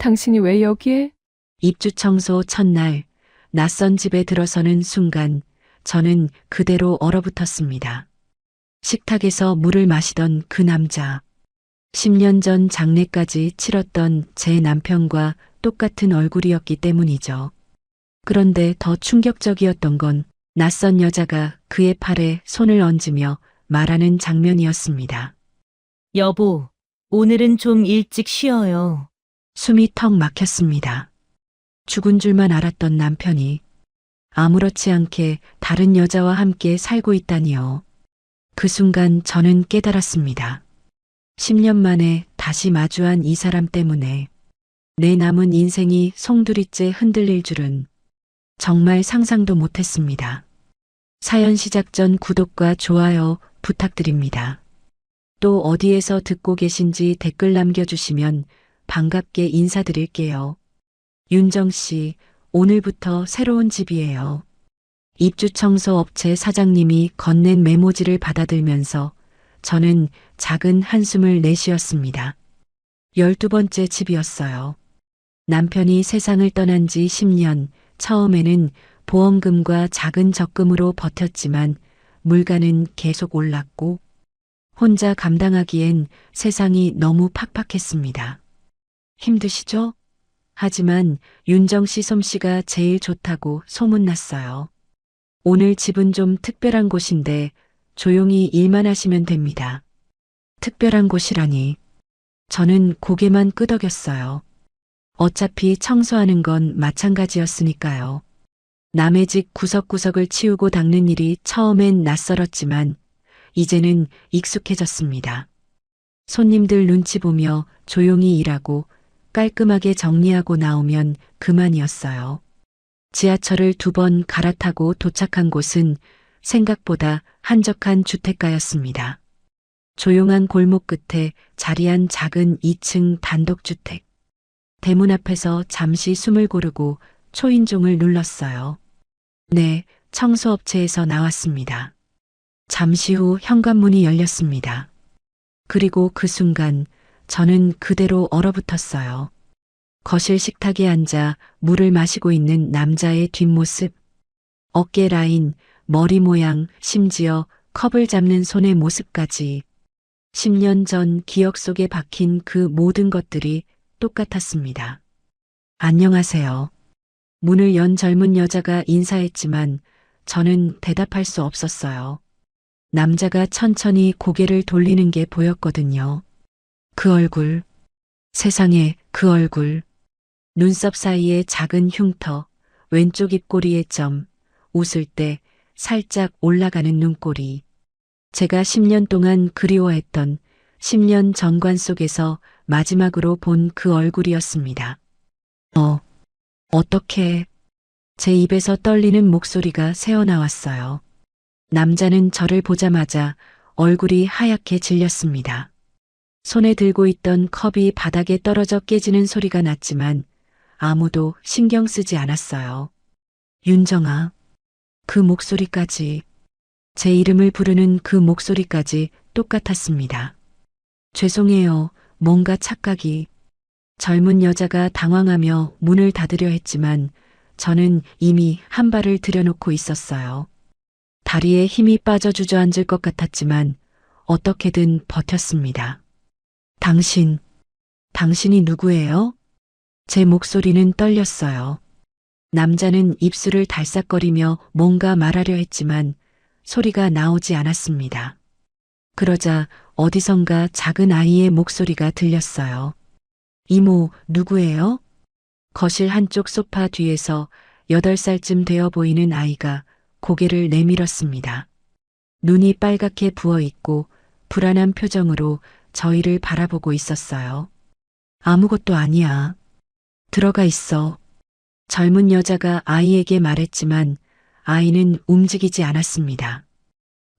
당신이 왜 여기에? 입주 청소 첫날 낯선 집에 들어서는 순간 저는 그대로 얼어붙었습니다. 식탁에서 물을 마시던 그 남자. 10년 전 장례까지 치렀던 제 남편과 똑같은 얼굴이었기 때문이죠. 그런데 더 충격적이었던 건 낯선 여자가 그의 팔에 손을 얹으며 말하는 장면이었습니다. 여보, 오늘은 좀 일찍 쉬어요. 숨이 턱 막혔습니다. 죽은 줄만 알았던 남편이 아무렇지 않게 다른 여자와 함께 살고 있다니요. 그 순간 저는 깨달았습니다. 10년 만에 다시 마주한 이 사람 때문에 내 남은 인생이 송두리째 흔들릴 줄은 정말 상상도 못했습니다. 사연 시작 전 구독과 좋아요 부탁드립니다. 또 어디에서 듣고 계신지 댓글 남겨주시면 반갑게 인사드릴게요. 윤정 씨, 오늘부터 새로운 집이에요. 입주청소 업체 사장님이 건넨 메모지를 받아들면서 저는 작은 한숨을 내쉬었습니다. 12번째 집이었어요. 남편이 세상을 떠난 지 10년, 처음에는 보험금과 작은 적금으로 버텼지만 물가는 계속 올랐고 혼자 감당하기엔 세상이 너무 팍팍했습니다. 힘드시죠? 하지만 윤정 씨 솜씨가 제일 좋다고 소문났어요. 오늘 집은 좀 특별한 곳인데 조용히 일만 하시면 됩니다. 특별한 곳이라니. 저는 고개만 끄덕였어요. 어차피 청소하는 건 마찬가지였으니까요. 남의 집 구석구석을 치우고 닦는 일이 처음엔 낯설었지만 이제는 익숙해졌습니다. 손님들 눈치 보며 조용히 일하고 깔끔하게 정리하고 나오면 그만이었어요. 지하철을 2번 갈아타고 도착한 곳은 생각보다 한적한 주택가였습니다. 조용한 골목 끝에 자리한 작은 2층 단독주택. 대문 앞에서 잠시 숨을 고르고 초인종을 눌렀어요. 네, 청소업체에서 나왔습니다. 잠시 후 현관문이 열렸습니다. 그리고 그 순간 저는 그대로 얼어붙었어요. 거실 식탁에 앉아 물을 마시고 있는 남자의 뒷모습, 어깨 라인, 머리 모양, 심지어 컵을 잡는 손의 모습까지 10년 전 기억 속에 박힌 그 모든 것들이 똑같았습니다. 안녕하세요. 문을 연 젊은 여자가 인사했지만 저는 대답할 수 없었어요. 남자가 천천히 고개를 돌리는 게 보였거든요. 그 얼굴, 세상에 그 얼굴. 눈썹 사이에 작은 흉터, 왼쪽 입꼬리의 점, 웃을 때 살짝 올라가는 눈꼬리. 제가 10년 동안 그리워했던 10년 정관 속에서 마지막으로 본 그 얼굴이었습니다. 어떻게? 제 입에서 떨리는 목소리가 새어나왔어요. 남자는 저를 보자마자 얼굴이 하얗게 질렸습니다. 손에 들고 있던 컵이 바닥에 떨어져 깨지는 소리가 났지만 아무도 신경 쓰지 않았어요. 윤정아. 그 목소리까지, 제 이름을 부르는 그 목소리까지 똑같았습니다. 죄송해요. 뭔가 착각이. 젊은 여자가 당황하며 문을 닫으려 했지만 저는 이미 한 발을 들여놓고 있었어요. 다리에 힘이 빠져 주저앉을 것 같았지만 어떻게든 버텼습니다. 당신이 누구예요? 제 목소리는 떨렸어요. 남자는 입술을 달싹거리며 뭔가 말하려 했지만 소리가 나오지 않았습니다. 그러자 어디선가 작은 아이의 목소리가 들렸어요. 이모, 누구예요? 거실 한쪽 소파 뒤에서 8살쯤 되어 보이는 아이가 고개를 내밀었습니다. 눈이 빨갛게 부어 있고 불안한 표정으로 저희를 바라보고 있었어요. 아무것도 아니야. 들어가 있어. 젊은 여자가 아이에게 말했지만 아이는 움직이지 않았습니다.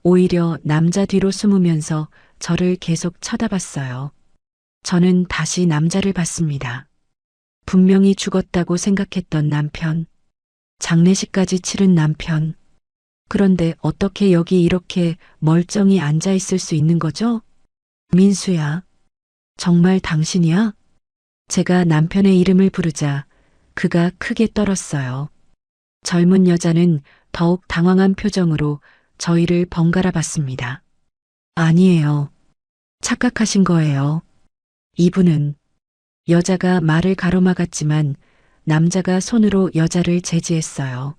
오히려 남자 뒤로 숨으면서 저를 계속 쳐다봤어요. 저는 다시 남자를 봤습니다. 분명히 죽었다고 생각했던 남편. 장례식까지 치른 남편. 그런데 어떻게 여기 이렇게 멀쩡히 앉아 있을 수 있는 거죠? 민수야. 정말 당신이야? 제가 남편의 이름을 부르자 그가 크게 떨었어요. 젊은 여자는 더욱 당황한 표정으로 저희를 번갈아 봤습니다. 아니에요. 착각하신 거예요. 이분은 여자가 말을 가로막았지만 남자가 손으로 여자를 제지했어요.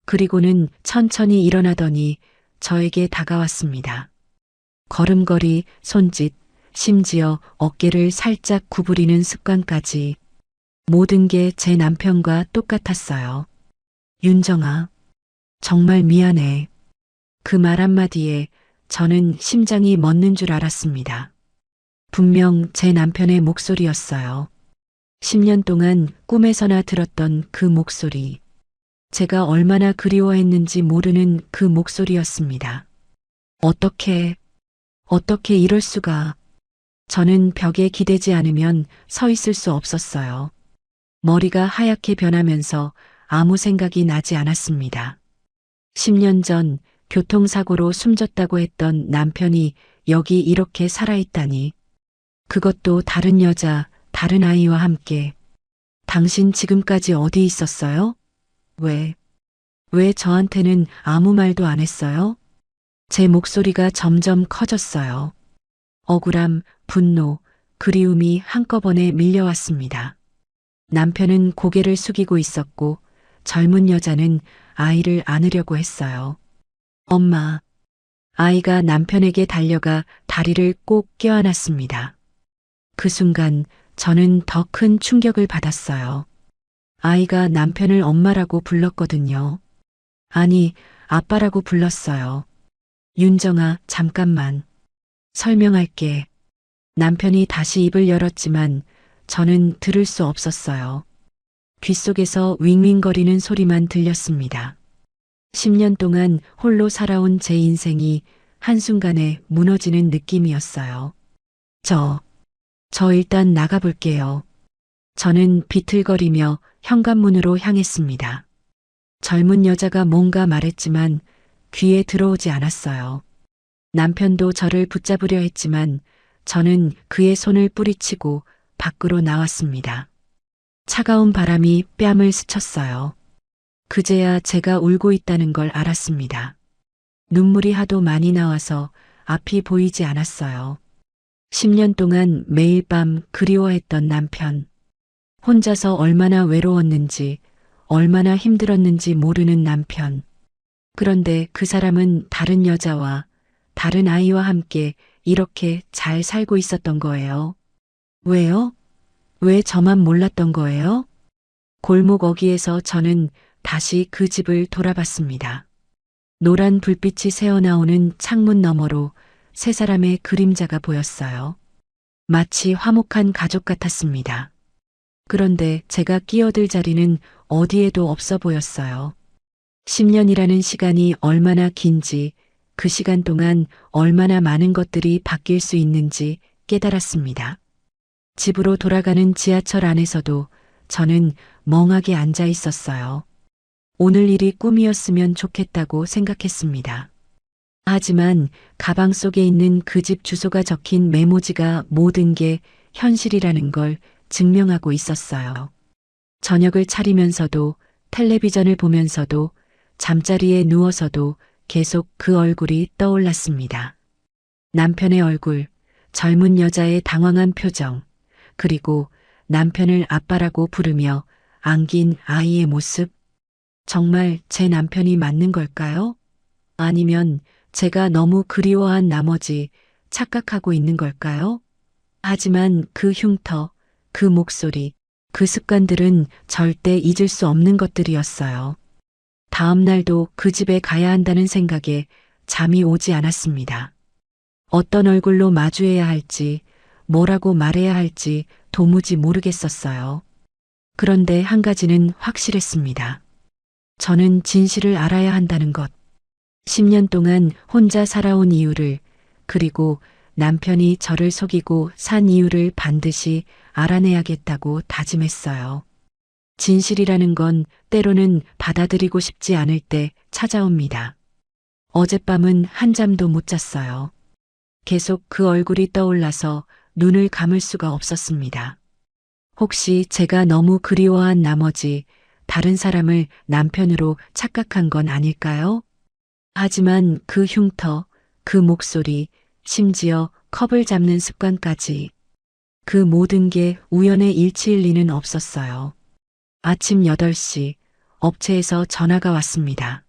그리고는 천천히 일어나더니 저에게 다가왔습니다. 걸음걸이, 손짓, 심지어 어깨를 살짝 구부리는 습관까지 모든 게 제 남편과 똑같았어요. 윤정아, 정말 미안해. 그 말 한마디에 저는 심장이 멎는 줄 알았습니다. 분명 제 남편의 목소리였어요. 10년 동안 꿈에서나 들었던 그 목소리. 제가 얼마나 그리워했는지 모르는 그 목소리였습니다. 어떻게 이럴 수가. 저는 벽에 기대지 않으면 서 있을 수 없었어요. 머리가 하얗게 변하면서 아무 생각이 나지 않았습니다. 10년 전 교통사고로 숨졌다고 했던 남편이 여기 이렇게 살아있다니. 그것도 다른 여자, 다른 아이와 함께. 당신 지금까지 어디 있었어요? 왜 저한테는 아무 말도 안 했어요? 제 목소리가 점점 커졌어요. 억울함, 분노, 그리움이 한꺼번에 밀려왔습니다. 남편은 고개를 숙이고 있었고 젊은 여자는 아이를 안으려고 했어요. 엄마. 아이가 남편에게 달려가 다리를 꼭 껴안았습니다. 그 순간 저는 더 큰 충격을 받았어요. 아이가 남편을 엄마라고 불렀거든요. 아니, 아빠라고 불렀어요. 윤정아, 잠깐만. 설명할게. 남편이 다시 입을 열었지만 저는 들을 수 없었어요. 귓속에서 윙윙거리는 소리만 들렸습니다. 10년 동안 홀로 살아온 제 인생이 한순간에 무너지는 느낌이었어요. 저 일단 나가볼게요. 저는 비틀거리며 현관문으로 향했습니다. 젊은 여자가 뭔가 말했지만 귀에 들어오지 않았어요. 남편도 저를 붙잡으려 했지만 저는 그의 손을 뿌리치고 밖으로 나왔습니다. 차가운 바람이 뺨을 스쳤어요. 그제야 제가 울고 있다는 걸 알았습니다. 눈물이 하도 많이 나와서 앞이 보이지 않았어요. 10년 동안 매일 밤 그리워했던 남편. 혼자서 얼마나 외로웠는지, 얼마나 힘들었는지 모르는 남편. 그런데 그 사람은 다른 여자와 다른 아이와 함께 이렇게 잘 살고 있었던 거예요. 왜요? 왜 저만 몰랐던 거예요? 골목 어귀에서 저는 다시 그 집을 돌아봤습니다. 노란 불빛이 새어나오는 창문 너머로 세 사람의 그림자가 보였어요. 마치 화목한 가족 같았습니다. 그런데 제가 끼어들 자리는 어디에도 없어 보였어요. 10년이라는 시간이 얼마나 긴지, 그 시간 동안 얼마나 많은 것들이 바뀔 수 있는지 깨달았습니다. 집으로 돌아가는 지하철 안에서도 저는 멍하게 앉아 있었어요. 오늘 일이 꿈이었으면 좋겠다고 생각했습니다. 하지만 가방 속에 있는 그 집 주소가 적힌 메모지가 모든 게 현실이라는 걸 증명하고 있었어요. 저녁을 차리면서도 텔레비전을 보면서도 잠자리에 누워서도 계속 그 얼굴이 떠올랐습니다. 남편의 얼굴, 젊은 여자의 당황한 표정, 그리고 남편을 아빠라고 부르며 안긴 아이의 모습. 정말 제 남편이 맞는 걸까요? 아니면 제가 너무 그리워한 나머지 착각하고 있는 걸까요? 하지만 그 흉터, 그 목소리, 그 습관들은 절대 잊을 수 없는 것들이었어요. 다음 날도 그 집에 가야 한다는 생각에 잠이 오지 않았습니다. 어떤 얼굴로 마주해야 할지, 뭐라고 말해야 할지 도무지 모르겠었어요. 그런데 한 가지는 확실했습니다. 저는 진실을 알아야 한다는 것. 10년 동안 혼자 살아온 이유를, 그리고 남편이 저를 속이고 산 이유를 반드시 알아내야겠다고 다짐했어요. 진실이라는 건 때로는 받아들이고 싶지 않을 때 찾아옵니다. 어젯밤은 한잠도 못 잤어요. 계속 그 얼굴이 떠올라서 눈을 감을 수가 없었습니다. 혹시 제가 너무 그리워한 나머지 다른 사람을 남편으로 착각한 건 아닐까요? 하지만 그 흉터, 그 목소리, 심지어 컵을 잡는 습관까지 그 모든 게 우연의 일치일 리는 없었어요. 아침 8시 업체에서 전화가 왔습니다.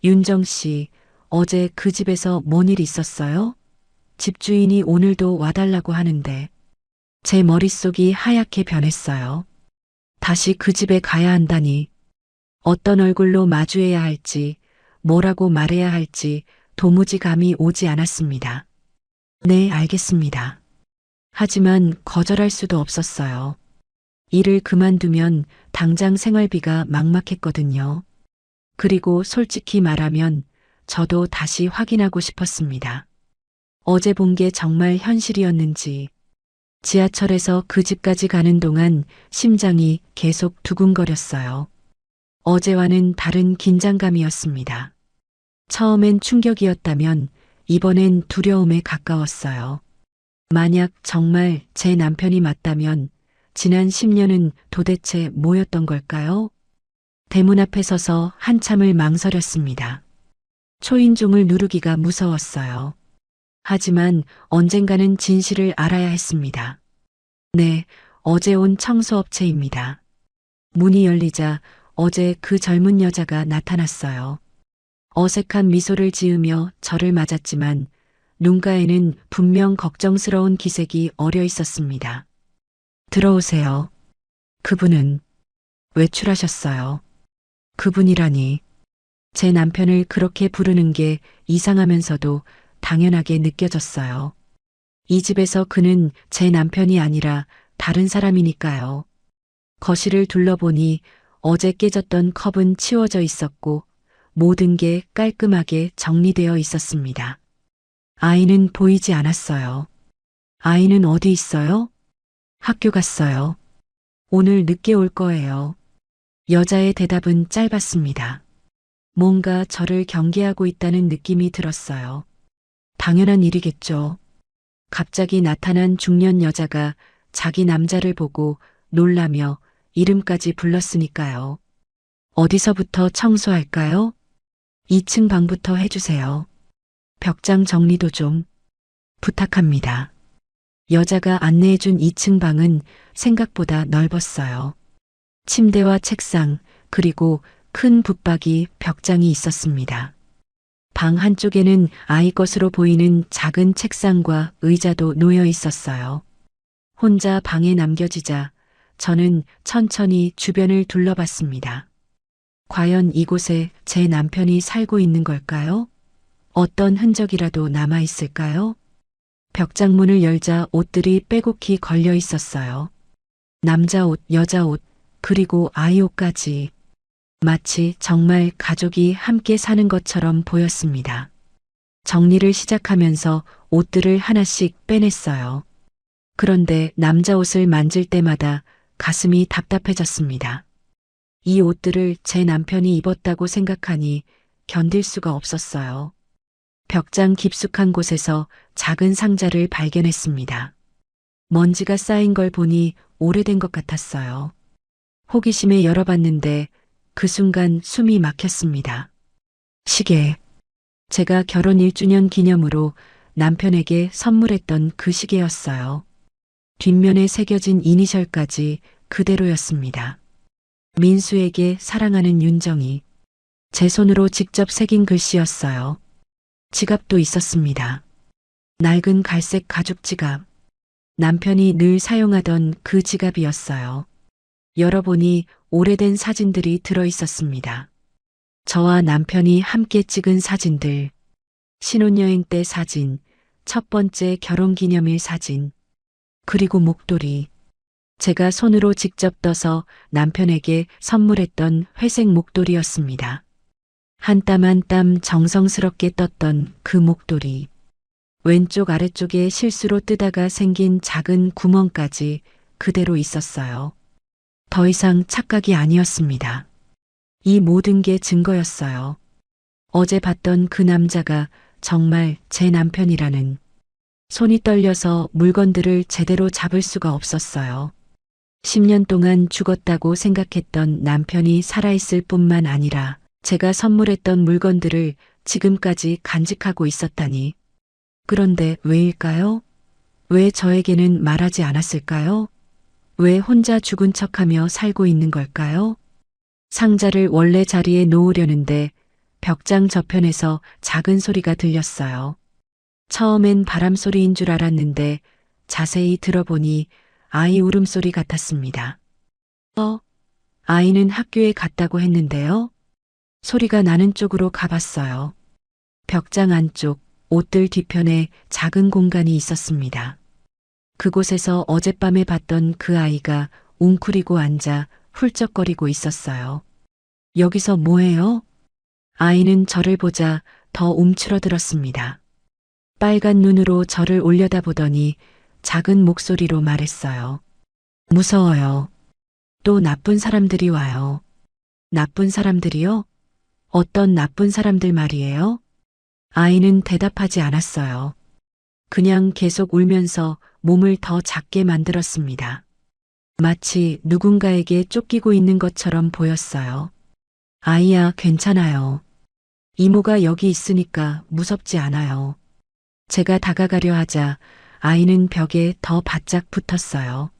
윤정 씨, 어제 그 집에서 뭔 일 있었어요? 집주인이 오늘도 와달라고 하는데 제 머릿속이 하얗게 변했어요. 다시 그 집에 가야 한다니 어떤 얼굴로 마주해야 할지 뭐라고 말해야 할지 도무지 감이 오지 않았습니다. 네, 알겠습니다. 하지만 거절할 수도 없었어요. 일을 그만두면 당장 생활비가 막막했거든요. 그리고 솔직히 말하면 저도 다시 확인하고 싶었습니다. 어제 본 게 정말 현실이었는지, 지하철에서 그 집까지 가는 동안 심장이 계속 두근거렸어요. 어제와는 다른 긴장감이었습니다. 처음엔 충격이었다면 이번엔 두려움에 가까웠어요. 만약 정말 제 남편이 맞다면 지난 10년은 도대체 뭐였던 걸까요? 대문 앞에 서서 한참을 망설였습니다. 초인종을 누르기가 무서웠어요. 하지만 언젠가는 진실을 알아야 했습니다. 네, 어제 온 청소업체입니다. 문이 열리자 어제 그 젊은 여자가 나타났어요. 어색한 미소를 지으며 저를 맞았지만 눈가에는 분명 걱정스러운 기색이 어려 있었습니다. 들어오세요. 그분은 외출하셨어요. 그분이라니. 제 남편을 그렇게 부르는 게 이상하면서도 당연하게 느껴졌어요. 이 집에서 그는 제 남편이 아니라 다른 사람이니까요. 거실을 둘러보니 어제 깨졌던 컵은 치워져 있었고 모든 게 깔끔하게 정리되어 있었습니다. 아이는 보이지 않았어요. 아이는 어디 있어요? 학교 갔어요. 오늘 늦게 올 거예요. 여자의 대답은 짧았습니다. 뭔가 저를 경계하고 있다는 느낌이 들었어요. 당연한 일이겠죠. 갑자기 나타난 중년 여자가 자기 남자를 보고 놀라며 이름까지 불렀으니까요. 어디서부터 청소할까요? 2층 방부터 해주세요. 벽장 정리도 좀 부탁합니다. 여자가 안내해준 2층 방은 생각보다 넓었어요. 침대와 책상, 그리고 큰 붙박이 벽장이 있었습니다. 방 한쪽에는 아이 것으로 보이는 작은 책상과 의자도 놓여 있었어요. 혼자 방에 남겨지자 저는 천천히 주변을 둘러봤습니다. 과연 이곳에 제 남편이 살고 있는 걸까요? 어떤 흔적이라도 남아 있을까요? 벽장문을 열자 옷들이 빼곡히 걸려 있었어요. 남자 옷, 여자 옷, 그리고 아이 옷까지. 마치 정말 가족이 함께 사는 것처럼 보였습니다. 정리를 시작하면서 옷들을 하나씩 빼냈어요. 그런데 남자 옷을 만질 때마다 가슴이 답답해졌습니다. 이 옷들을 제 남편이 입었다고 생각하니 견딜 수가 없었어요. 벽장 깊숙한 곳에서 작은 상자를 발견했습니다. 먼지가 쌓인 걸 보니 오래된 것 같았어요. 호기심에 열어봤는데 그 순간 숨이 막혔습니다. 시계. 제가 결혼 1주년 기념으로 남편에게 선물했던 그 시계였어요. 뒷면에 새겨진 이니셜까지 그대로였습니다. 민수에게 사랑하는 윤정이. 제 손으로 직접 새긴 글씨였어요. 지갑도 있었습니다. 낡은 갈색 가죽 지갑. 남편이 늘 사용하던 그 지갑이었어요. 열어보니 오래된 사진들이 들어 있었습니다. 저와 남편이 함께 찍은 사진들, 신혼여행 때 사진, 첫 번째 결혼기념일 사진, 그리고 목도리. 제가 손으로 직접 떠서 남편에게 선물했던 회색 목도리였습니다. 한 땀 한 땀 정성스럽게 떴던 그 목도리. 왼쪽 아래쪽에 실수로 뜨다가 생긴 작은 구멍까지 그대로 있었어요. 더 이상 착각이 아니었습니다. 이 모든 게 증거였어요. 어제 봤던 그 남자가 정말 제 남편이라는. 손이 떨려서 물건들을 제대로 잡을 수가 없었어요. 10년 동안 죽었다고 생각했던 남편이 살아있을 뿐만 아니라 제가 선물했던 물건들을 지금까지 간직하고 있었다니. 그런데 왜일까요? 왜 저에게는 말하지 않았을까요? 왜 혼자 죽은 척하며 살고 있는 걸까요? 상자를 원래 자리에 놓으려는데 벽장 저편에서 작은 소리가 들렸어요. 처음엔 바람 소리인 줄 알았는데 자세히 들어보니 아이 울음소리 같았습니다. 아이는 학교에 갔다고 했는데요. 소리가 나는 쪽으로 가봤어요. 벽장 안쪽 옷들 뒤편에 작은 공간이 있었습니다. 그곳에서 어젯밤에 봤던 그 아이가 웅크리고 앉아 훌쩍거리고 있었어요. 여기서 뭐해요? 아이는 저를 보자 더 움츠러들었습니다. 빨간 눈으로 저를 올려다보더니 작은 목소리로 말했어요. 무서워요. 또 나쁜 사람들이 와요. 나쁜 사람들이요? 어떤 나쁜 사람들 말이에요? 아이는 대답하지 않았어요. 그냥 계속 울면서 몸을 더 작게 만들었습니다. 마치 누군가에게 쫓기고 있는 것처럼 보였어요. 아이야, 괜찮아요. 이모가 여기 있으니까 무섭지 않아요. 제가 다가가려 하자 아이는 벽에 더 바짝 붙었어요.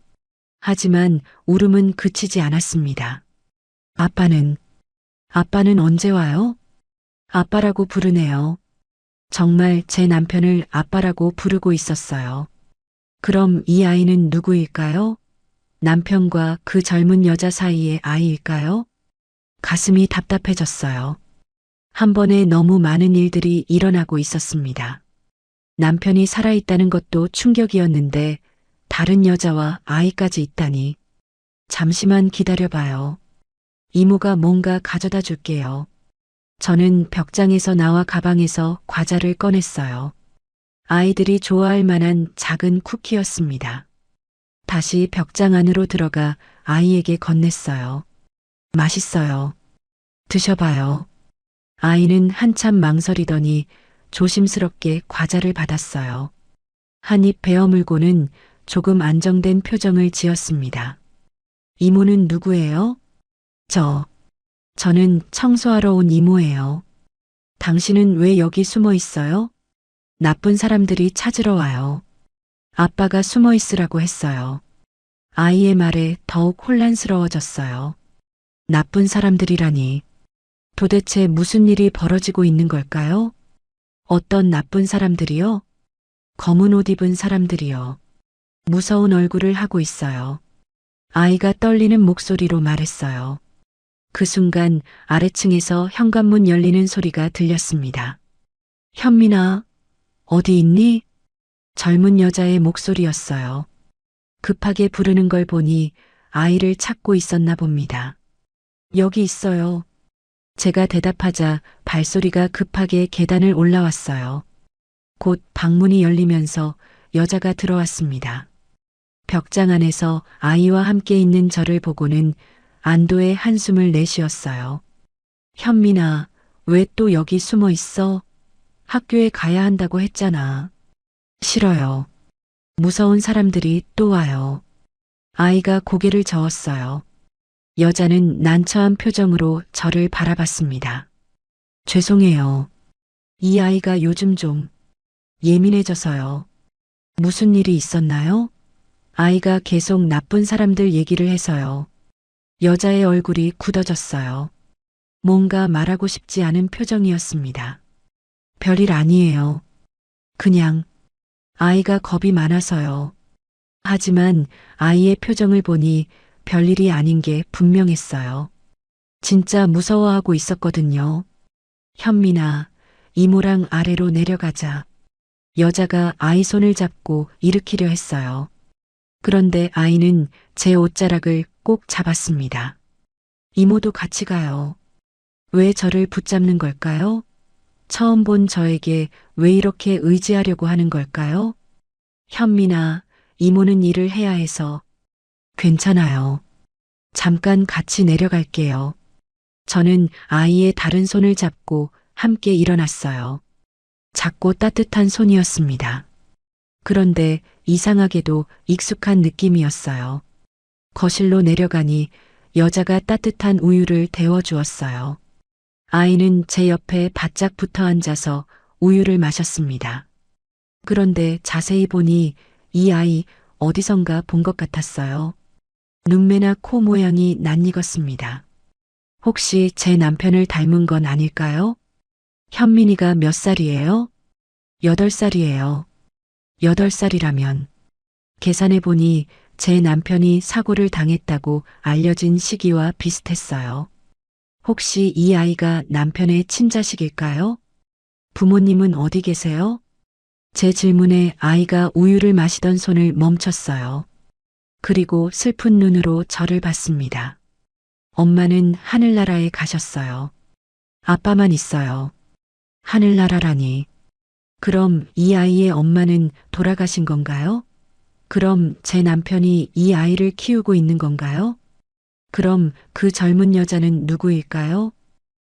하지만 울음은 그치지 않았습니다. 아빠는 언제 와요? 아빠라고 부르네요. 정말 제 남편을 아빠라고 부르고 있었어요. 그럼 이 아이는 누구일까요? 남편과 그 젊은 여자 사이의 아이일까요? 가슴이 답답해졌어요. 한 번에 너무 많은 일들이 일어나고 있었습니다. 남편이 살아있다는 것도 충격이었는데 다른 여자와 아이까지 있다니. 잠시만 기다려봐요. 이모가 뭔가 가져다 줄게요. 저는 벽장에서 나와 가방에서 과자를 꺼냈어요. 아이들이 좋아할 만한 작은 쿠키였습니다. 다시 벽장 안으로 들어가 아이에게 건넸어요. 맛있어요. 드셔봐요. 아이는 한참 망설이더니 조심스럽게 과자를 받았어요. 한 입 베어물고는 조금 안정된 표정을 지었습니다. 이모는 누구예요? 저는 청소하러 온 이모예요. 당신은 왜 여기 숨어 있어요? 나쁜 사람들이 찾으러 와요. 아빠가 숨어 있으라고 했어요. 아이의 말에 더욱 혼란스러워졌어요. 나쁜 사람들이라니. 도대체 무슨 일이 벌어지고 있는 걸까요? 어떤 나쁜 사람들이요? 검은 옷 입은 사람들이요. 무서운 얼굴을 하고 있어요. 아이가 떨리는 목소리로 말했어요. 그 순간 아래층에서 현관문 열리는 소리가 들렸습니다. 현민아, 어디 있니? 젊은 여자의 목소리였어요. 급하게 부르는 걸 보니 아이를 찾고 있었나 봅니다. 여기 있어요. 제가 대답하자 발소리가 급하게 계단을 올라왔어요. 곧 방문이 열리면서 여자가 들어왔습니다. 벽장 안에서 아이와 함께 있는 저를 보고는 안도의 한숨을 내쉬었어요. 현민아, 왜 또 여기 숨어 있어? 학교에 가야 한다고 했잖아. 싫어요. 무서운 사람들이 또 와요. 아이가 고개를 저었어요. 여자는 난처한 표정으로 저를 바라봤습니다. 죄송해요. 이 아이가 요즘 좀 예민해져서요. 무슨 일이 있었나요? 아이가 계속 나쁜 사람들 얘기를 해서요. 여자의 얼굴이 굳어졌어요. 뭔가 말하고 싶지 않은 표정이었습니다. 별일 아니에요. 그냥 아이가 겁이 많아서요. 하지만 아이의 표정을 보니 별일이 아닌 게 분명했어요. 진짜 무서워하고 있었거든요. 현민아, 이모랑 아래로 내려가자. 여자가 아이 손을 잡고 일으키려 했어요. 그런데 아이는 제 옷자락을 꼭 잡았습니다. 이모도 같이 가요. 왜 저를 붙잡는 걸까요? 처음 본 저에게 왜 이렇게 의지하려고 하는 걸까요? 현민아, 이모는 일을 해야 해서. 괜찮아요. 잠깐 같이 내려갈게요. 저는 아이의 다른 손을 잡고 함께 일어났어요. 작고 따뜻한 손이었습니다. 그런데 이상하게도 익숙한 느낌이었어요. 거실로 내려가니 여자가 따뜻한 우유를 데워 주었어요. 아이는 제 옆에 바짝 붙어 앉아서 우유를 마셨습니다. 그런데 자세히 보니 이 아이 어디선가 본 것 같았어요. 눈매나 코 모양이 낯익었습니다. 혹시 제 남편을 닮은 건 아닐까요? 현민이가 몇 살이에요? 8살이에요. 8살이라면. 계산해보니 제 남편이 사고를 당했다고 알려진 시기와 비슷했어요. 혹시 이 아이가 남편의 친자식일까요? 부모님은 어디 계세요? 제 질문에 아이가 우유를 마시던 손을 멈췄어요. 그리고 슬픈 눈으로 저를 봤습니다. 엄마는 하늘나라에 가셨어요. 아빠만 있어요. 하늘나라라니. 그럼 이 아이의 엄마는 돌아가신 건가요? 그럼 제 남편이 이 아이를 키우고 있는 건가요? 그럼 그 젊은 여자는 누구일까요?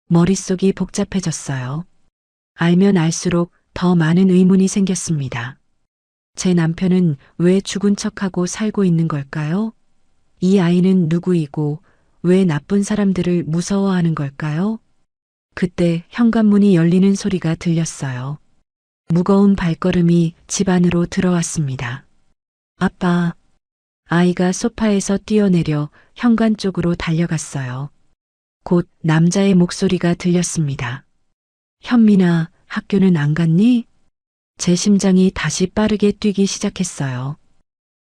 머릿속이 복잡해졌어요. 알면 알수록 더 많은 의문이 생겼습니다. 제 남편은 왜 죽은 척하고 살고 있는 걸까요? 이 아이는 누구이고 왜 나쁜 사람들을 무서워하는 걸까요? 그때 현관문이 열리는 소리가 들렸어요. 무거운 발걸음이 집 안으로 들어왔습니다. 아빠. 아이가 소파에서 뛰어내려 현관 쪽으로 달려갔어요. 곧 남자의 목소리가 들렸습니다. 현민아, 학교는 안 갔니? 제 심장이 다시 빠르게 뛰기 시작했어요.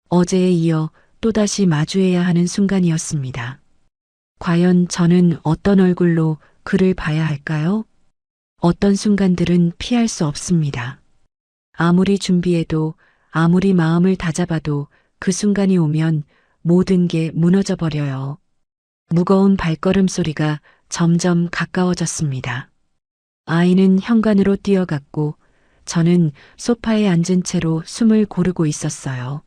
어제에 이어 또다시 마주해야 하는 순간이었습니다. 과연 저는 어떤 얼굴로 그를 봐야 할까요? 어떤 순간들은 피할 수 없습니다. 아무리 준비해도 아무리 마음을 다잡아도 그 순간이 오면 모든 게 무너져 버려요. 무거운 발걸음 소리가 점점 가까워졌습니다. 아이는 현관으로 뛰어갔고 저는 소파에 앉은 채로 숨을 고르고 있었어요.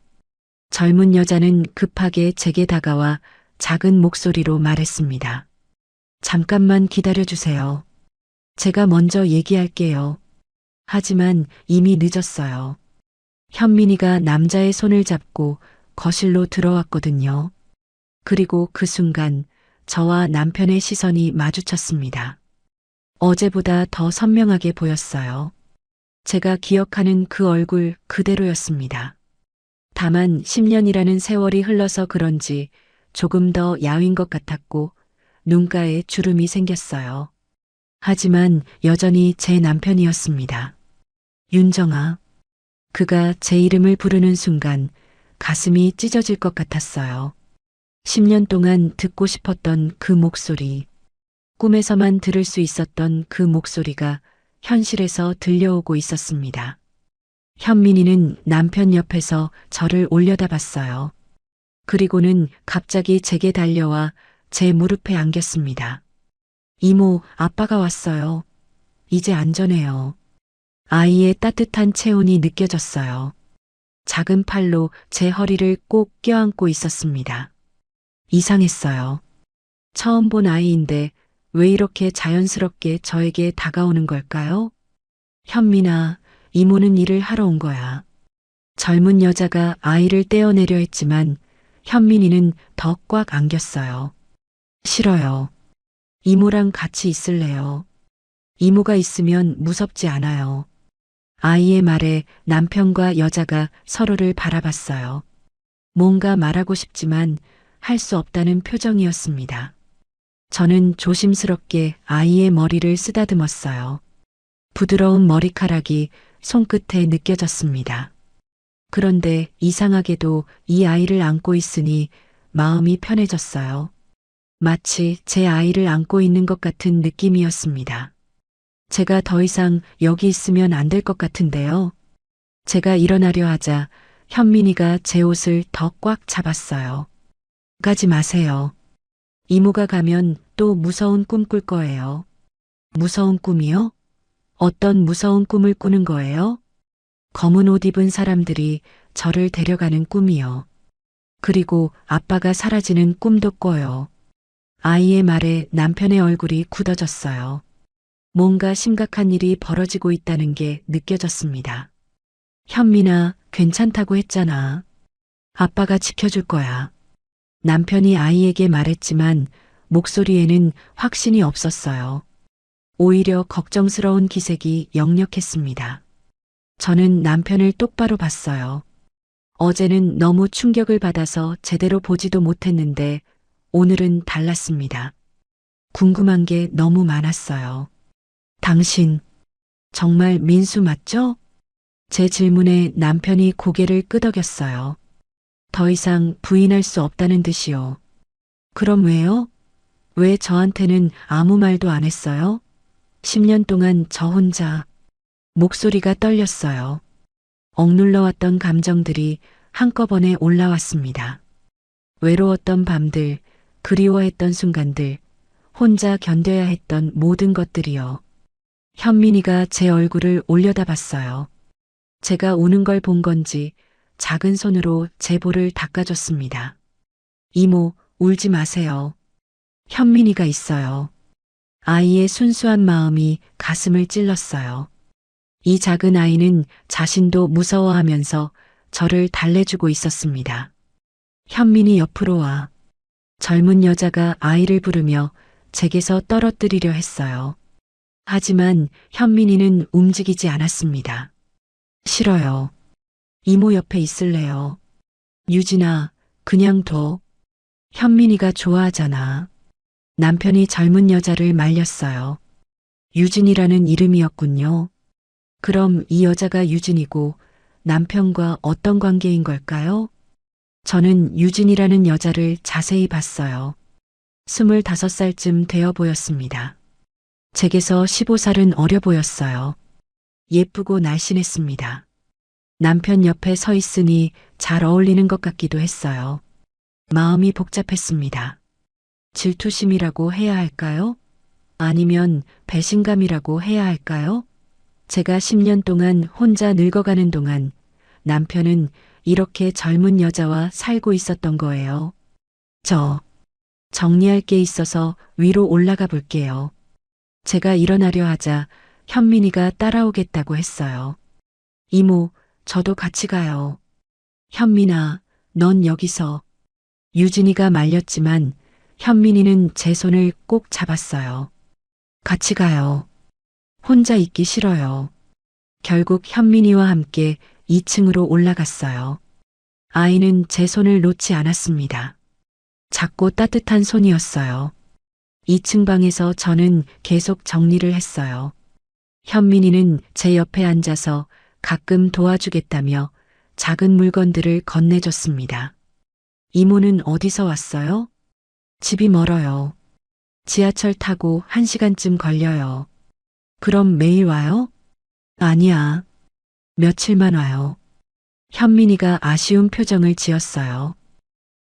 젊은 여자는 급하게 제게 다가와 작은 목소리로 말했습니다. 잠깐만 기다려주세요. 제가 먼저 얘기할게요. 하지만 이미 늦었어요. 현민이가 남자의 손을 잡고 거실로 들어왔거든요. 그리고 그 순간 저와 남편의 시선이 마주쳤습니다. 어제보다 더 선명하게 보였어요. 제가 기억하는 그 얼굴 그대로였습니다. 다만 10년이라는 세월이 흘러서 그런지 조금 더 야윈 것 같았고 눈가에 주름이 생겼어요. 하지만 여전히 제 남편이었습니다. 윤정아. 그가 제 이름을 부르는 순간 가슴이 찢어질 것 같았어요. 10년 동안 듣고 싶었던 그 목소리, 꿈에서만 들을 수 있었던 그 목소리가 현실에서 들려오고 있었습니다. 현민이는 남편 옆에서 저를 올려다봤어요. 그리고는 갑자기 제게 달려와 제 무릎에 안겼습니다. 이모, 아빠가 왔어요. 이제 안전해요. 아이의 따뜻한 체온이 느껴졌어요. 작은 팔로 제 허리를 꼭 껴안고 있었습니다. 이상했어요. 처음 본 아이인데 왜 이렇게 자연스럽게 저에게 다가오는 걸까요? 현민아, 이모는 일을 하러 온 거야. 젊은 여자가 아이를 떼어내려 했지만 현민이는 더 꽉 안겼어요. 싫어요. 이모랑 같이 있을래요. 이모가 있으면 무섭지 않아요. 아이의 말에 남편과 여자가 서로를 바라봤어요. 뭔가 말하고 싶지만 할 수 없다는 표정이었습니다. 저는 조심스럽게 아이의 머리를 쓰다듬었어요. 부드러운 머리카락이 손끝에 느껴졌습니다. 그런데 이상하게도 이 아이를 안고 있으니 마음이 편해졌어요. 마치 제 아이를 안고 있는 것 같은 느낌이었습니다. 제가 더 이상 여기 있으면 안 될 것 같은데요. 제가 일어나려 하자 현민이가 제 옷을 더 꽉 잡았어요. 가지 마세요. 이모가 가면 또 무서운 꿈 꿀 거예요. 무서운 꿈이요? 어떤 무서운 꿈을 꾸는 거예요? 검은 옷 입은 사람들이 저를 데려가는 꿈이요. 그리고 아빠가 사라지는 꿈도 꿔요. 아이의 말에 남편의 얼굴이 굳어졌어요. 뭔가 심각한 일이 벌어지고 있다는 게 느껴졌습니다. 현민아, 괜찮다고 했잖아. 아빠가 지켜줄 거야. 남편이 아이에게 말했지만 목소리에는 확신이 없었어요. 오히려 걱정스러운 기색이 역력했습니다. 저는 남편을 똑바로 봤어요. 어제는 너무 충격을 받아서 제대로 보지도 못했는데 오늘은 달랐습니다. 궁금한 게 너무 많았어요. 당신, 정말 민수 맞죠? 제 질문에 남편이 고개를 끄덕였어요. 더 이상 부인할 수 없다는 듯이요. 그럼 왜요? 왜 저한테는 아무 말도 안 했어요? 10년 동안 저 혼자 목소리가 떨렸어요. 억눌러왔던 감정들이 한꺼번에 올라왔습니다. 외로웠던 밤들, 그리워했던 순간들, 혼자 견뎌야 했던 모든 것들이요. 현민이가 제 얼굴을 올려다봤어요. 제가 우는 걸 본 건지 작은 손으로 제 볼을 닦아줬습니다. 이모, 울지 마세요. 현민이가 있어요. 아이의 순수한 마음이 가슴을 찔렀어요. 이 작은 아이는 자신도 무서워하면서 저를 달래주고 있었습니다. 현민이 옆으로 와. 젊은 여자가 아이를 부르며 제게서 떨어뜨리려 했어요. 하지만 현민이는 움직이지 않았습니다. 싫어요. 이모 옆에 있을래요. 유진아, 그냥 둬. 현민이가 좋아하잖아. 남편이 젊은 여자를 말렸어요. 유진이라는 이름이었군요. 그럼 이 여자가 유진이고 남편과 어떤 관계인 걸까요? 저는 유진이라는 여자를 자세히 봤어요. 25살쯤 되어 보였습니다. 제게서 15살은 어려 보였어요. 예쁘고 날씬했습니다. 남편 옆에 서 있으니 잘 어울리는 것 같기도 했어요. 마음이 복잡했습니다. 질투심이라고 해야 할까요? 아니면 배신감이라고 해야 할까요? 제가 10년 동안 혼자 늙어가는 동안 남편은 이렇게 젊은 여자와 살고 있었던 거예요. 저 정리할 게 있어서 위로 올라가 볼게요. 제가 일어나려 하자 현민이가 따라오겠다고 했어요. 이모, 저도 같이 가요. 현민아, 넌 여기서. 유진이가 말렸지만 현민이는 제 손을 꼭 잡았어요. 같이 가요. 혼자 있기 싫어요. 결국 현민이와 함께 2층으로 올라갔어요. 아이는 제 손을 놓지 않았습니다. 작고 따뜻한 손이었어요. 2층 방에서 저는 계속 정리를 했어요. 현민이는 제 옆에 앉아서 가끔 도와주겠다며 작은 물건들을 건네줬습니다. 이모는 어디서 왔어요? 집이 멀어요. 지하철 타고 1시간쯤 걸려요. 그럼 매일 와요? 아니야. 며칠만 와요. 현민이가 아쉬운 표정을 지었어요.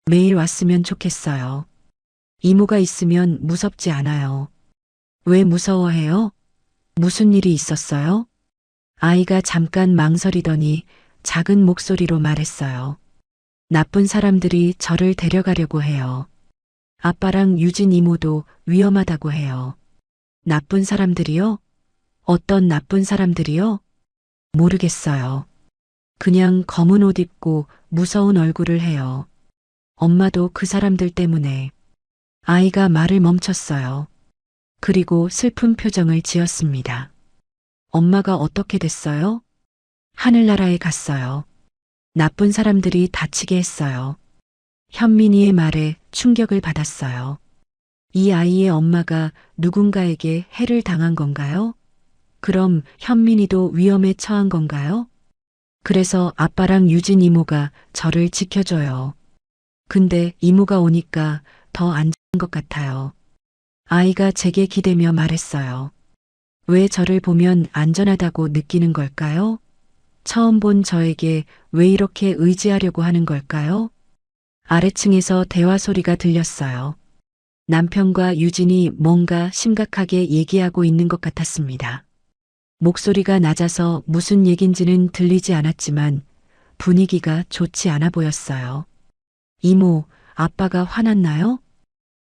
매일 왔으면 좋겠어요. 이모가 있으면 무섭지 않아요. 왜 무서워해요? 무슨 일이 있었어요? 아이가 잠깐 망설이더니 작은 목소리로 말했어요. 나쁜 사람들이 저를 데려가려고 해요. 아빠랑 유진 이모도 위험하다고 해요. 나쁜 사람들이요? 어떤 나쁜 사람들이요? 모르겠어요. 그냥 검은 옷 입고 무서운 얼굴을 해요. 엄마도 그 사람들 때문에. 아이가 말을 멈췄어요. 그리고 슬픈 표정을 지었습니다. 엄마가 어떻게 됐어요? 하늘나라에 갔어요. 나쁜 사람들이 다치게 했어요. 현민이의 말에 충격을 받았어요. 이 아이의 엄마가 누군가에게 해를 당한 건가요? 그럼 현민이도 위험에 처한 건가요? 그래서 아빠랑 유진 이모가 저를 지켜줘요. 근데 이모가 오니까 더 안전한 것 같아요. 아이가 제게 기대며 말했어요. 왜 저를 보면 안전하다고 느끼는 걸까요? 처음 본 저에게 왜 이렇게 의지하려고 하는 걸까요? 아래층에서 대화 소리가 들렸어요. 남편과 유진이 뭔가 심각하게 얘기하고 있는 것 같았습니다. 목소리가 낮아서 무슨 얘긴지는 들리지 않았지만 분위기가 좋지 않아 보였어요. 이모, 아빠가 화났나요?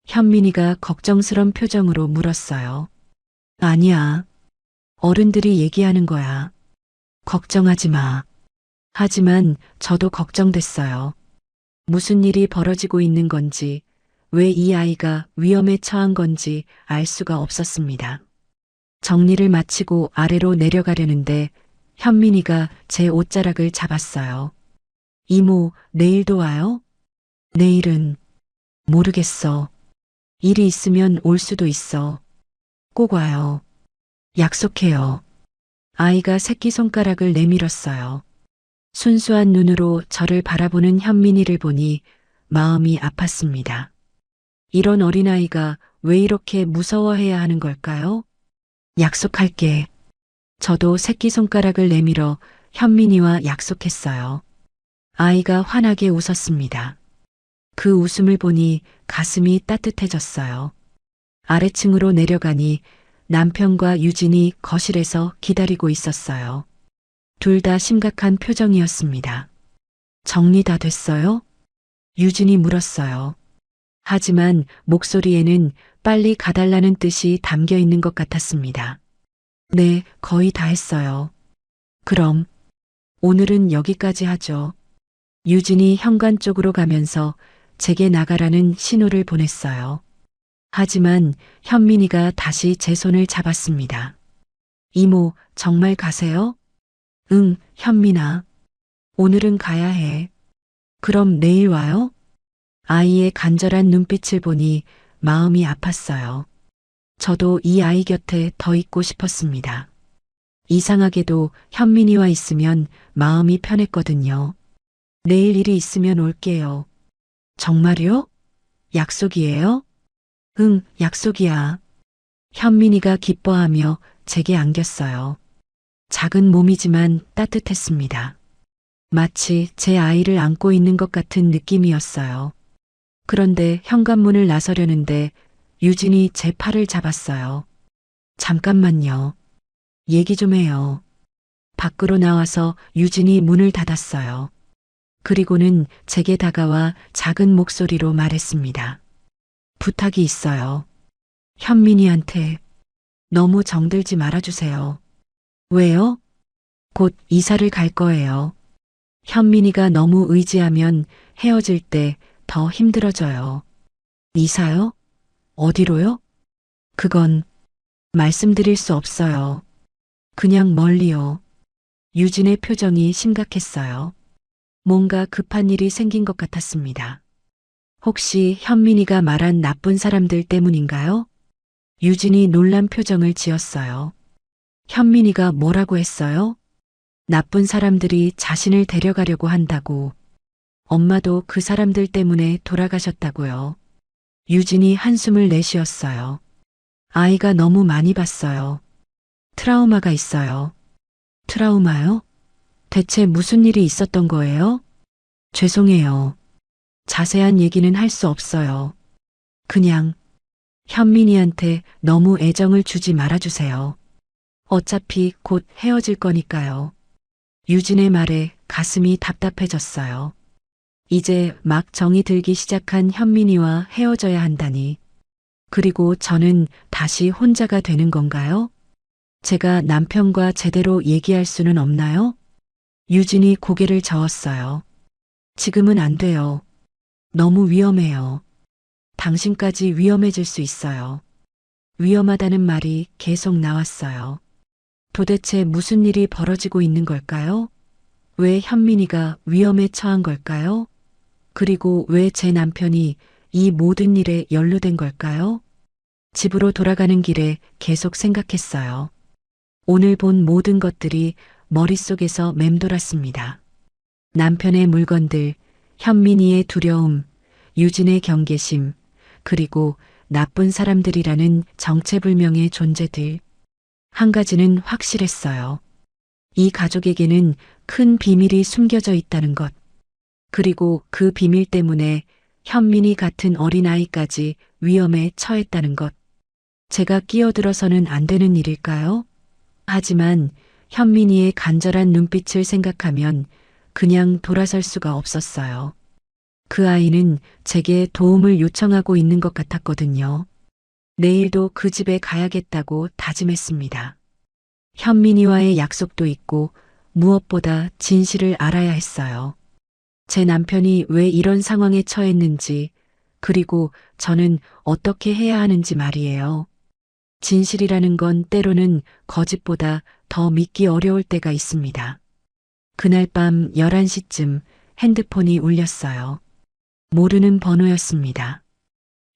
현민이가 걱정스런 표정으로 물었어요. 아니야. 어른들이 얘기하는 거야. 걱정하지 마. 하지만 저도 걱정됐어요. 무슨 일이 벌어지고 있는 건지, 왜 이 아이가 위험에 처한 건지 알 수가 없었습니다. 정리를 마치고 아래로 내려가려는데 현민이가 제 옷자락을 잡았어요. 이모, 내일도 와요? 내일은 모르겠어. 일이 있으면 올 수도 있어. 꼭 와요. 약속해요. 아이가 새끼손가락을 내밀었어요. 순수한 눈으로 저를 바라보는 현민이를 보니 마음이 아팠습니다. 이런 어린아이가 왜 이렇게 무서워해야 하는 걸까요? 약속할게. 저도 새끼손가락을 내밀어 현민이와 약속했어요. 아이가 환하게 웃었습니다. 그 웃음을 보니 가슴이 따뜻해졌어요. 아래층으로 내려가니 남편과 유진이 거실에서 기다리고 있었어요. 둘 다 심각한 표정이었습니다. 정리 다 됐어요? 유진이 물었어요. 하지만 목소리에는 빨리 가달라는 뜻이 담겨 있는 것 같았습니다. 네, 거의 다 했어요. 그럼 오늘은 여기까지 하죠. 유진이 현관 쪽으로 가면서 제게 나가라는 신호를 보냈어요. 하지만 현민이가 다시 제 손을 잡았습니다. 이모, 정말 가세요? 응, 현민아. 오늘은 가야 해. 그럼 내일 와요? 아이의 간절한 눈빛을 보니 마음이 아팠어요. 저도 이 아이 곁에 더 있고 싶었습니다. 이상하게도 현민이와 있으면 마음이 편했거든요. 내일 일이 있으면 올게요. 정말요? 약속이에요? 응, 약속이야. 현민이가 기뻐하며 제게 안겼어요. 작은 몸이지만 따뜻했습니다. 마치 제 아이를 안고 있는 것 같은 느낌이었어요. 그런데 현관문을 나서려는데 유진이 제 팔을 잡았어요. 잠깐만요. 얘기 좀 해요. 밖으로 나와서 유진이 문을 닫았어요. 그리고는 제게 다가와 작은 목소리로 말했습니다. 부탁이 있어요. 현민이한테 너무 정들지 말아주세요. 왜요? 곧 이사를 갈 거예요. 현민이가 너무 의지하면 헤어질 때 더 힘들어져요. 이사요? 어디로요? 그건 말씀드릴 수 없어요. 그냥 멀리요. 유진의 표정이 심각했어요. 뭔가 급한 일이 생긴 것 같았습니다. 혹시 현민이가 말한 나쁜 사람들 때문인가요? 유진이 놀란 표정을 지었어요. 현민이가 뭐라고 했어요? 나쁜 사람들이 자신을 데려가려고 한다고. 엄마도 그 사람들 때문에 돌아가셨다고요. 유진이 한숨을 내쉬었어요. 아이가 너무 많이 봤어요. 트라우마가 있어요. 트라우마요? 대체 무슨 일이 있었던 거예요? 죄송해요. 자세한 얘기는 할 수 없어요. 그냥 현민이한테 너무 애정을 주지 말아주세요. 어차피 곧 헤어질 거니까요. 유진의 말에 가슴이 답답해졌어요. 이제 막 정이 들기 시작한 현민이와 헤어져야 한다니. 그리고 저는 다시 혼자가 되는 건가요? 제가 남편과 제대로 얘기할 수는 없나요? 유진이 고개를 저었어요. 지금은 안 돼요. 너무 위험해요. 당신까지 위험해질 수 있어요. 위험하다는 말이 계속 나왔어요. 도대체 무슨 일이 벌어지고 있는 걸까요? 왜 현민이가 위험에 처한 걸까요? 그리고 왜 제 남편이 이 모든 일에 연루된 걸까요? 집으로 돌아가는 길에 계속 생각했어요. 오늘 본 모든 것들이 머릿속에서 맴돌았습니다. 남편의 물건들, 현민이의 두려움, 유진의 경계심, 그리고 나쁜 사람들이라는 정체불명의 존재들. 한 가지는 확실했어요. 이 가족에게는 큰 비밀이 숨겨져 있다는 것. 그리고 그 비밀 때문에 현민이 같은 어린아이까지 위험에 처했다는 것. 제가 끼어들어서는 안 되는 일일까요? 하지만 현민이의 간절한 눈빛을 생각하면 그냥 돌아설 수가 없었어요. 그 아이는 제게 도움을 요청하고 있는 것 같았거든요. 내일도 그 집에 가야겠다고 다짐했습니다. 현민이와의 약속도 있고 무엇보다 진실을 알아야 했어요. 제 남편이 왜 이런 상황에 처했는지, 그리고 저는 어떻게 해야 하는지 말이에요. 진실이라는 건 때로는 거짓보다 더 믿기 어려울 때가 있습니다. 그날 밤 11시쯤 핸드폰이 울렸어요. 모르는 번호였습니다.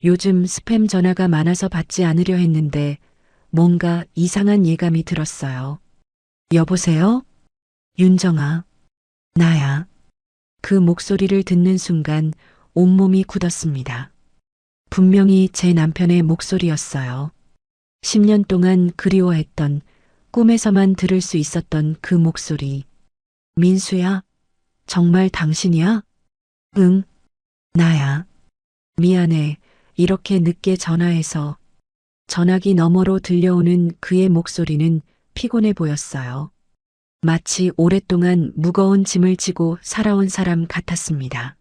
요즘 스팸 전화가 많아서 받지 않으려 했는데 뭔가 이상한 예감이 들었어요. 여보세요? 윤정아, 나야. 그 목소리를 듣는 순간 온몸이 굳었습니다. 분명히 제 남편의 목소리였어요. 10년 동안 그리워했던, 꿈에서만 들을 수 있었던 그 목소리. 민수야, 정말 당신이야? 응, 나야. 미안해. 이렇게 늦게 전화해서. 전화기 너머로 들려오는 그의 목소리는 피곤해 보였어요. 마치 오랫동안 무거운 짐을 지고 살아온 사람 같았습니다.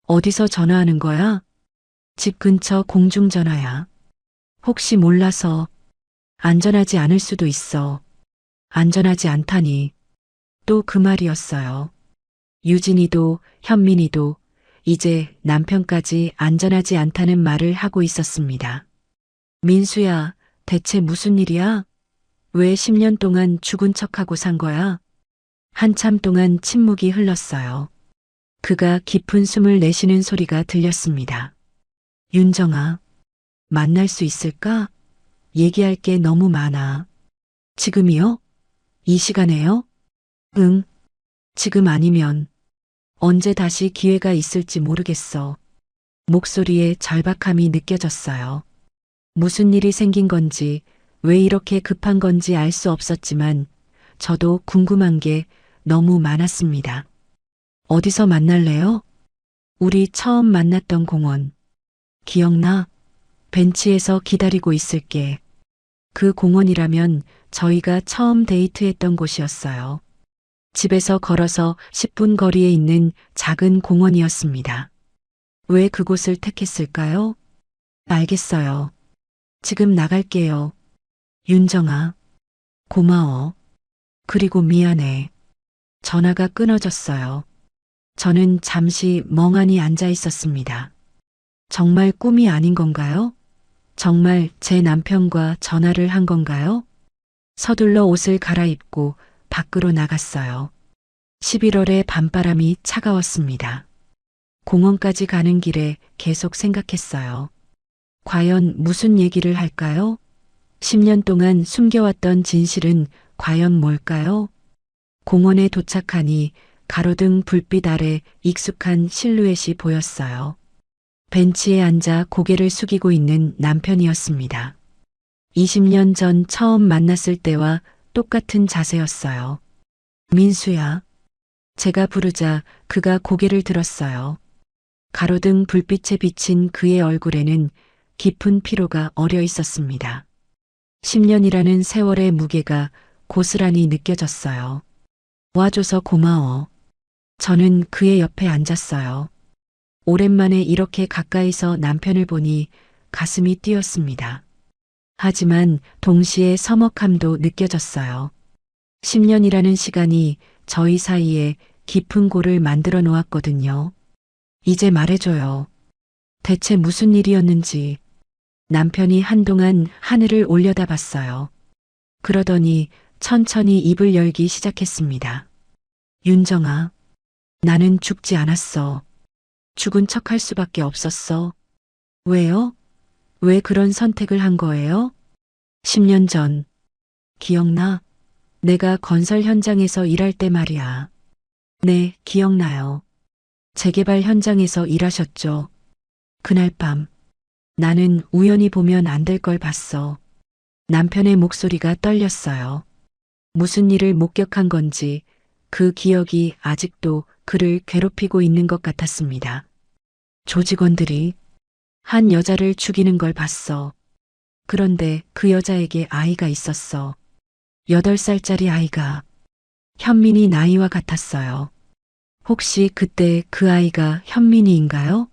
어디서 전화하는 거야? 집 근처 공중전화야. 혹시 몰라서. 안전하지 않을 수도 있어. 안전하지 않다니. 또 그 말이었어요. 유진이도 현민이도 이제 남편까지 안전하지 않다는 말을 하고 있었습니다. 민수야, 대체 무슨 일이야? 왜 10년 동안 죽은 척하고 산 거야? 한참 동안 침묵이 흘렀어요. 그가 깊은 숨을 내쉬는 소리가 들렸습니다. 윤정아, 만날 수 있을까? 얘기할 게 너무 많아. 지금이요? 이 시간에요? 응, 지금 아니면 언제 다시 기회가 있을지 모르겠어. 목소리에 절박함이 느껴졌어요. 무슨 일이 생긴 건지, 왜 이렇게 급한 건지 알 수 없었지만 저도 궁금한 게 너무 많았습니다. 어디서 만날래요? 우리 처음 만났던 공원. 기억나? 벤치에서 기다리고 있을게. 그 공원이라면 저희가 처음 데이트했던 곳이었어요. 집에서 걸어서 10분 거리에 있는 작은 공원이었습니다. 왜 그곳을 택했을까요? 알겠어요. 지금 나갈게요. 윤정아, 고마워. 그리고 미안해. 전화가 끊어졌어요. 저는 잠시 멍하니 앉아 있었습니다. 정말 꿈이 아닌 건가요? 정말 제 남편과 전화를 한 건가요? 서둘러 옷을 갈아입고 밖으로 나갔어요. 11월의 밤바람이 차가웠습니다. 공원까지 가는 길에 계속 생각했어요. 과연 무슨 얘기를 할까요? 10년 동안 숨겨왔던 진실은 과연 뭘까요? 공원에 도착하니 가로등 불빛 아래 익숙한 실루엣이 보였어요. 벤치에 앉아 고개를 숙이고 있는 남편이었습니다. 20년 전 처음 만났을 때와 똑같은 자세였어요. 민수야. 제가 부르자 그가 고개를 들었어요. 가로등 불빛에 비친 그의 얼굴에는 깊은 피로가 어려 있었습니다. 10년이라는 세월의 무게가 고스란히 느껴졌어요. 와줘서 고마워. 저는 그의 옆에 앉았어요. 오랜만에 이렇게 가까이서 남편을 보니 가슴이 뛰었습니다. 하지만 동시에 서먹함도 느껴졌어요. 10년이라는 시간이 저희 사이에 깊은 골을 만들어 놓았거든요. 이제 말해줘요. 대체 무슨 일이었는지. 남편이 한동안 하늘을 올려다봤어요. 그러더니 천천히 입을 열기 시작했습니다. 윤정아, 나는 죽지 않았어. 죽은 척 할 수밖에 없었어. 왜요? 왜 그런 선택을 한 거예요? 10년 전. 기억나? 내가 건설 현장에서 일할 때 말이야. 네, 기억나요. 재개발 현장에서 일하셨죠. 그날 밤, 나는 우연히 보면 안 될 걸 봤어. 남편의 목소리가 떨렸어요. 무슨 일을 목격한 건지 그 기억이 아직도 그를 괴롭히고 있는 것 같았습니다. 조직원들이 한 여자를 죽이는 걸 봤어. 그런데 그 여자에게 아이가 있었어. 8살짜리 아이가. 현민이 나이와 같았어요. 혹시 그때 그 아이가 현민이인가요?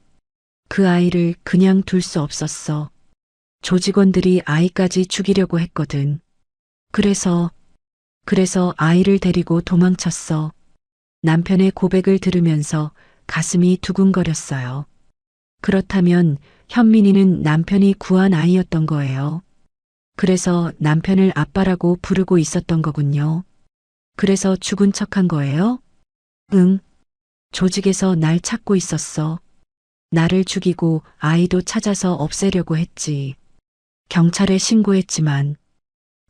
그 아이를 그냥 둘 수 없었어. 조직원들이 아이까지 죽이려고 했거든. 그래서 아이를 데리고 도망쳤어. 남편의 고백을 들으면서 가슴이 두근거렸어요. 그렇다면 현민이는 남편이 구한 아이였던 거예요. 그래서 남편을 아빠라고 부르고 있었던 거군요. 그래서 죽은 척한 거예요? 응. 조직에서 날 찾고 있었어. 나를 죽이고 아이도 찾아서 없애려고 했지. 경찰에 신고했지만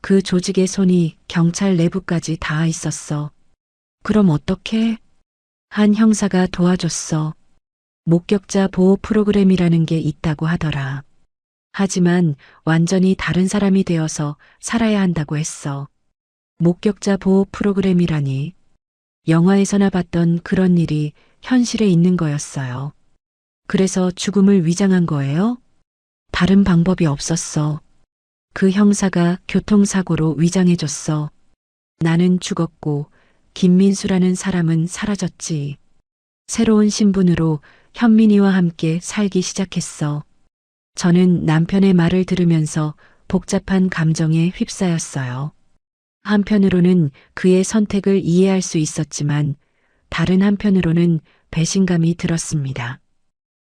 그 조직의 손이 경찰 내부까지 닿아 있었어. 그럼 어떡해? 한 형사가 도와줬어. 목격자 보호 프로그램이라는 게 있다고 하더라. 하지만 완전히 다른 사람이 되어서 살아야 한다고 했어. 목격자 보호 프로그램이라니. 영화에서나 봤던 그런 일이 현실에 있는 거였어요. 그래서 죽음을 위장한 거예요? 다른 방법이 없었어. 그 형사가 교통사고로 위장해줬어. 나는 죽었고 김민수라는 사람은 사라졌지. 새로운 신분으로 현민이와 함께 살기 시작했어. 저는 남편의 말을 들으면서 복잡한 감정에 휩싸였어요. 한편으로는 그의 선택을 이해할 수 있었지만 다른 한편으로는 배신감이 들었습니다.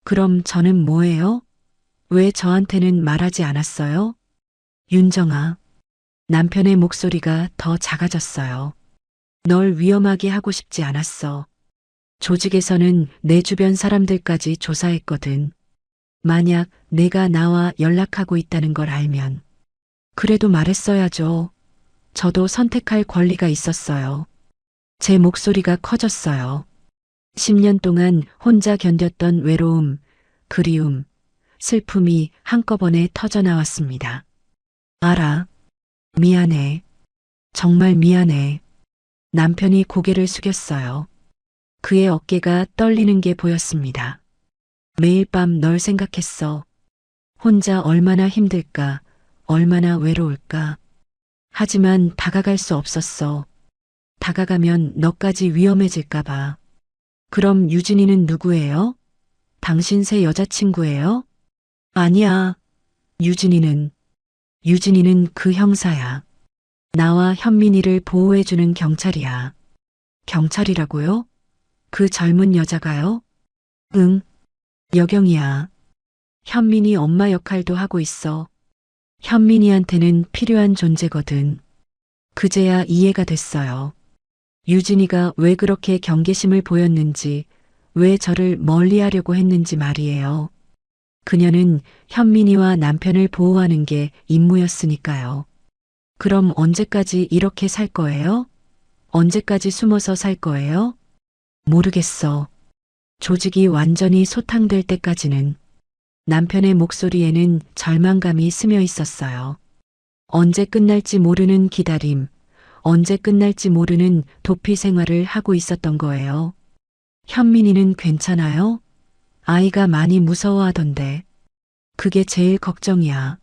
그럼 저는 뭐예요? 왜 저한테는 말하지 않았어요? 윤정아, 남편의 목소리가 더 작아졌어요. 널 위험하게 하고 싶지 않았어. 조직에서는 내 주변 사람들까지 조사했거든. 만약 내가 나와 연락하고 있다는 걸 알면. 그래도 말했어야죠. 저도 선택할 권리가 있었어요. 제 목소리가 커졌어요. 10년 동안 혼자 견뎠던 외로움, 그리움, 슬픔이 한꺼번에 터져나왔습니다. 알아. 미안해. 정말 미안해. 남편이 고개를 숙였어요. 그의 어깨가 떨리는 게 보였습니다. 매일 밤 널 생각했어. 혼자 얼마나 힘들까, 얼마나 외로울까. 하지만 다가갈 수 없었어. 다가가면 너까지 위험해질까봐. 그럼 유진이는 누구예요? 당신 새 여자친구예요? 아니야. 유진이는 그 형사야. 나와 현민이를 보호해주는 경찰이야. 경찰이라고요? 그 젊은 여자가요? 응. 여경이야. 현민이 엄마 역할도 하고 있어. 현민이한테는 필요한 존재거든. 그제야 이해가 됐어요. 유진이가 왜 그렇게 경계심을 보였는지, 왜 저를 멀리하려고 했는지 말이에요. 그녀는 현민이와 남편을 보호하는 게 임무였으니까요. 그럼 언제까지 이렇게 살 거예요? 언제까지 숨어서 살 거예요? 모르겠어. 조직이 완전히 소탕될 때까지는. 남편의 목소리에는 절망감이 스며 있었어요. 언제 끝날지 모르는 기다림, 언제 끝날지 모르는 도피 생활을 하고 있었던 거예요. 현민이는 괜찮아요? 아이가 많이 무서워하던데. 그게 제일 걱정이야.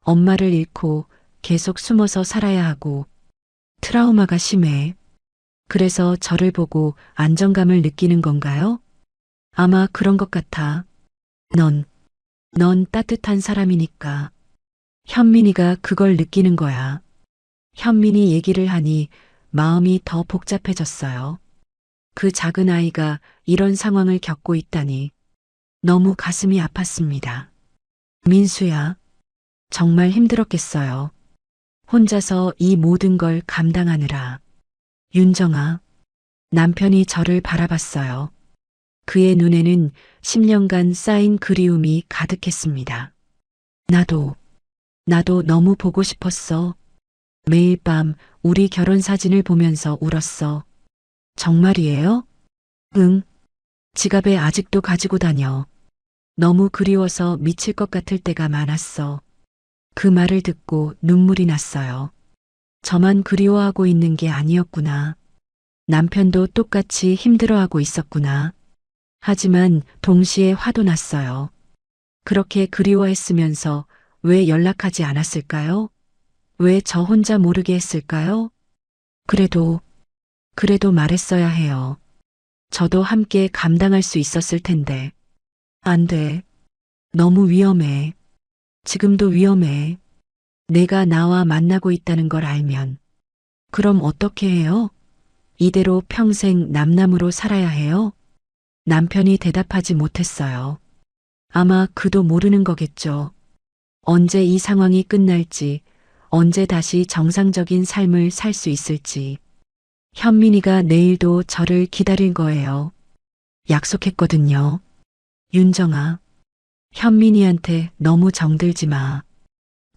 엄마를 잃고 계속 숨어서 살아야 하고 트라우마가 심해. 그래서 저를 보고 안정감을 느끼는 건가요? 아마 그런 것 같아. 넌 따뜻한 사람이니까. 현민이가 그걸 느끼는 거야. 현민이 얘기를 하니 마음이 더 복잡해졌어요. 그 작은 아이가 이런 상황을 겪고 있다니 너무 가슴이 아팠습니다. 민수야, 정말 힘들었겠어요. 혼자서 이 모든 걸 감당하느라. 윤정아, 남편이 저를 바라봤어요. 그의 눈에는 10년간 쌓인 그리움이 가득했습니다. 나도 너무 보고 싶었어. 매일 밤 우리 결혼 사진을 보면서 울었어. 정말이에요? 응. 지갑에 아직도 가지고 다녀. 너무 그리워서 미칠 것 같을 때가 많았어. 그 말을 듣고 눈물이 났어요. 저만 그리워하고 있는 게 아니었구나. 남편도 똑같이 힘들어하고 있었구나. 하지만 동시에 화도 났어요. 그렇게 그리워했으면서 왜 연락하지 않았을까요? 왜 저 혼자 모르게 했을까요? 그래도 말했어야 해요. 저도 함께 감당할 수 있었을 텐데. 안 돼. 너무 위험해. 지금도 위험해. 내가 나와 만나고 있다는 걸 알면. 그럼 어떻게 해요? 이대로 평생 남남으로 살아야 해요? 남편이 대답하지 못했어요. 아마 그도 모르는 거겠죠. 언제 이 상황이 끝날지, 언제 다시 정상적인 삶을 살 수 있을지. 현민이가 내일도 저를 기다릴 거예요. 약속했거든요. 윤정아, 현민이한테 너무 정들지 마.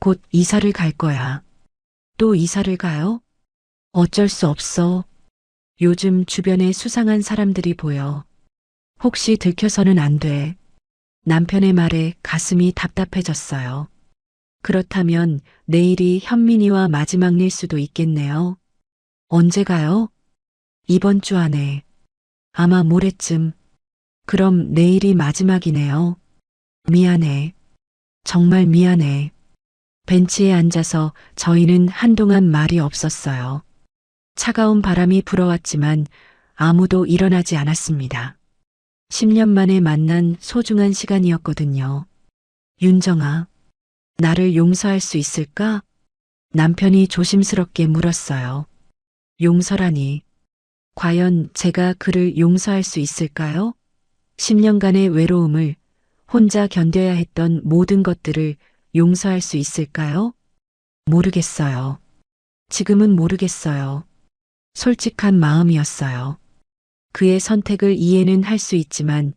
곧 이사를 갈 거야. 또 이사를 가요? 어쩔 수 없어. 요즘 주변에 수상한 사람들이 보여. 혹시 들켜서는 안 돼. 남편의 말에 가슴이 답답해졌어요. 그렇다면 내일이 현민이와 마지막 일 수도 있겠네요. 언제 가요? 이번 주 안에. 아마 모레쯤. 그럼 내일이 마지막이네요. 미안해. 정말 미안해. 벤치에 앉아서 저희는 한동안 말이 없었어요. 차가운 바람이 불어왔지만 아무도 일어나지 않았습니다. 10년 만에 만난 소중한 시간이었거든요. 윤정아, 나를 용서할 수 있을까? 남편이 조심스럽게 물었어요. 용서라니. 과연 제가 그를 용서할 수 있을까요? 10년간의 외로움을, 혼자 견뎌야 했던 모든 것들을 용서할 수 있을까요? 모르겠어요. 지금은 모르겠어요. 솔직한 마음이었어요. 그의 선택을 이해는 할 수 있지만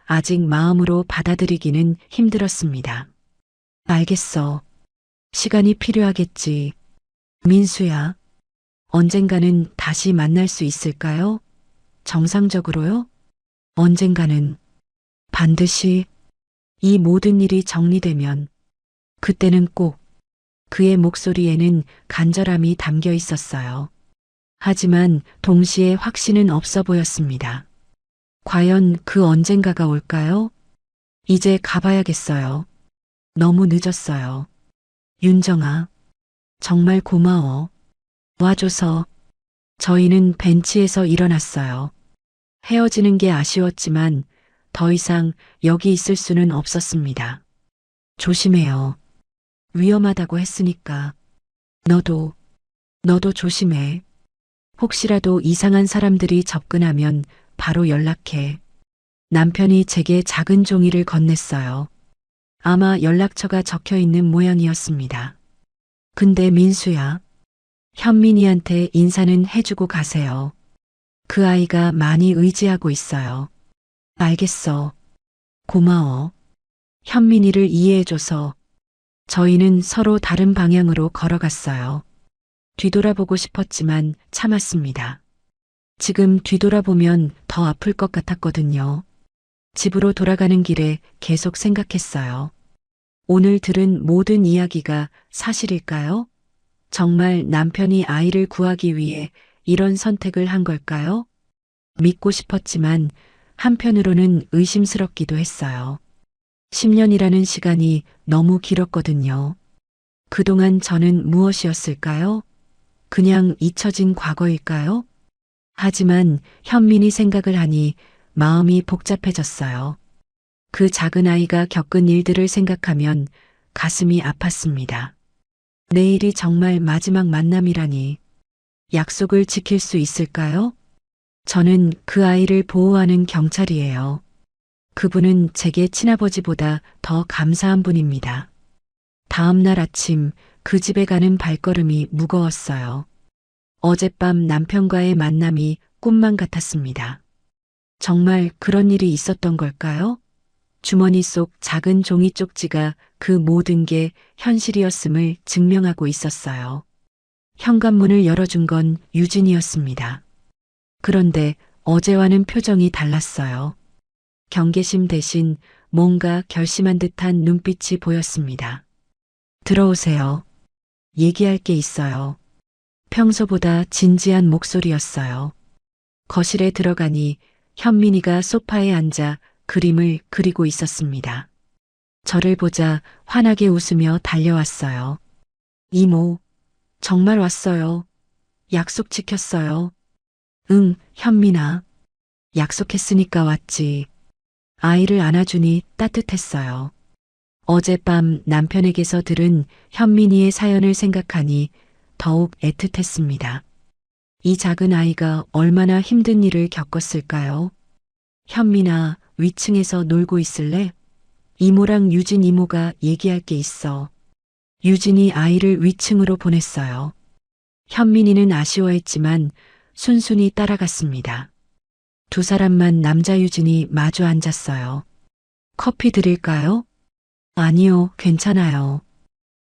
아직 마음으로 받아들이기는 힘들었습니다. 알겠어. 시간이 필요하겠지. 민수야, 언젠가는 다시 만날 수 있을까요? 정상적으로요? 언젠가는 반드시 이 모든 일이 정리되면 그때는 꼭 그의 목소리에는 간절함이 담겨 있었어요. 하지만 동시에 확신은 없어 보였습니다. 과연 그 언젠가가 올까요? 이제 가봐야겠어요. 너무 늦었어요. 윤정아, 정말 고마워. 와줘서. 저희는 벤치에서 일어났어요. 헤어지는 게 아쉬웠지만 더 이상 여기 있을 수는 없었습니다. 조심해요. 위험하다고 했으니까. 너도 조심해. 혹시라도 이상한 사람들이 접근하면 바로 연락해. 남편이 제게 작은 종이를 건넸어요. 아마 연락처가 적혀 있는 모양이었습니다. 근데 민수야, 현민이한테 인사는 해주고 가세요. 그 아이가 많이 의지하고 있어요. 알겠어. 고마워. 현민이를 이해해줘서. 저희는 서로 다른 방향으로 걸어갔어요. 뒤돌아보고 싶었지만 참았습니다. 지금 뒤돌아보면 더 아플 것 같았거든요. 집으로 돌아가는 길에 계속 생각했어요. 오늘 들은 모든 이야기가 사실일까요? 정말 남편이 아이를 구하기 위해 이런 선택을 한 걸까요? 믿고 싶었지만 한편으로는 의심스럽기도 했어요. 10년이라는 시간이 너무 길었거든요. 그동안 저는 무엇이었을까요? 그냥 잊혀진 과거일까요? 하지만 현민이 생각을 하니 마음이 복잡해졌어요. 그 작은 아이가 겪은 일들을 생각하면 가슴이 아팠습니다. 내일이 정말 마지막 만남이라니. 약속을 지킬 수 있을까요? 저는 그 아이를 보호하는 경찰이에요. 그분은 제게 친아버지보다 더 감사한 분입니다. 다음 날 아침 그 집에 가는 발걸음이 무거웠어요. 어젯밤 남편과의 만남이 꿈만 같았습니다. 정말 그런 일이 있었던 걸까요? 주머니 속 작은 종이 쪽지가 그 모든 게 현실이었음을 증명하고 있었어요. 현관문을 열어준 건 유진이었습니다. 그런데 어제와는 표정이 달랐어요. 경계심 대신 뭔가 결심한 듯한 눈빛이 보였습니다. 들어오세요. 얘기할 게 있어요. 평소보다 진지한 목소리였어요. 거실에 들어가니 현민이가 소파에 앉아 그림을 그리고 있었습니다. 저를 보자 환하게 웃으며 달려왔어요. 이모, 정말 왔어요. 약속 지켰어요. 응, 현민아. 약속했으니까 왔지. 아이를 안아주니 따뜻했어요. 어젯밤 남편에게서 들은 현민이의 사연을 생각하니 더욱 애틋했습니다. 이 작은 아이가 얼마나 힘든 일을 겪었을까요? 현민아, 위층에서 놀고 있을래? 이모랑 유진 이모가 얘기할 게 있어. 유진이 아이를 위층으로 보냈어요. 현민이는 아쉬워했지만 순순히 따라갔습니다. 두 사람만 남자 유진이 마주 앉았어요. 커피 드릴까요? 아니요, 괜찮아요.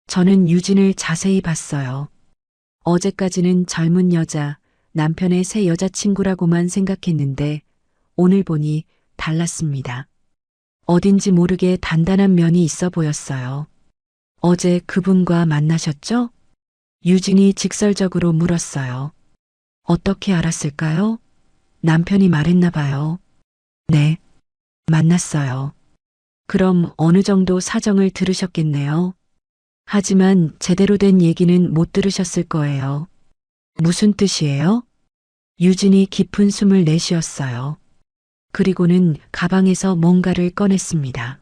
저는 유진을 자세히 봤어요. 어제까지는 젊은 여자, 남편의 새 여자친구라고만 생각했는데 오늘 보니 달랐습니다. 어딘지 모르게 단단한 면이 있어 보였어요. 어제 그분과 만나셨죠? 유진이 직설적으로 물었어요. 어떻게 알았을까요? 남편이 말했나 봐요. 네, 만났어요. 그럼 어느 정도 사정을 들으셨겠네요. 하지만 제대로 된 얘기는 못 들으셨을 거예요. 무슨 뜻이에요? 유진이 깊은 숨을 내쉬었어요. 그리고는 가방에서 뭔가를 꺼냈습니다.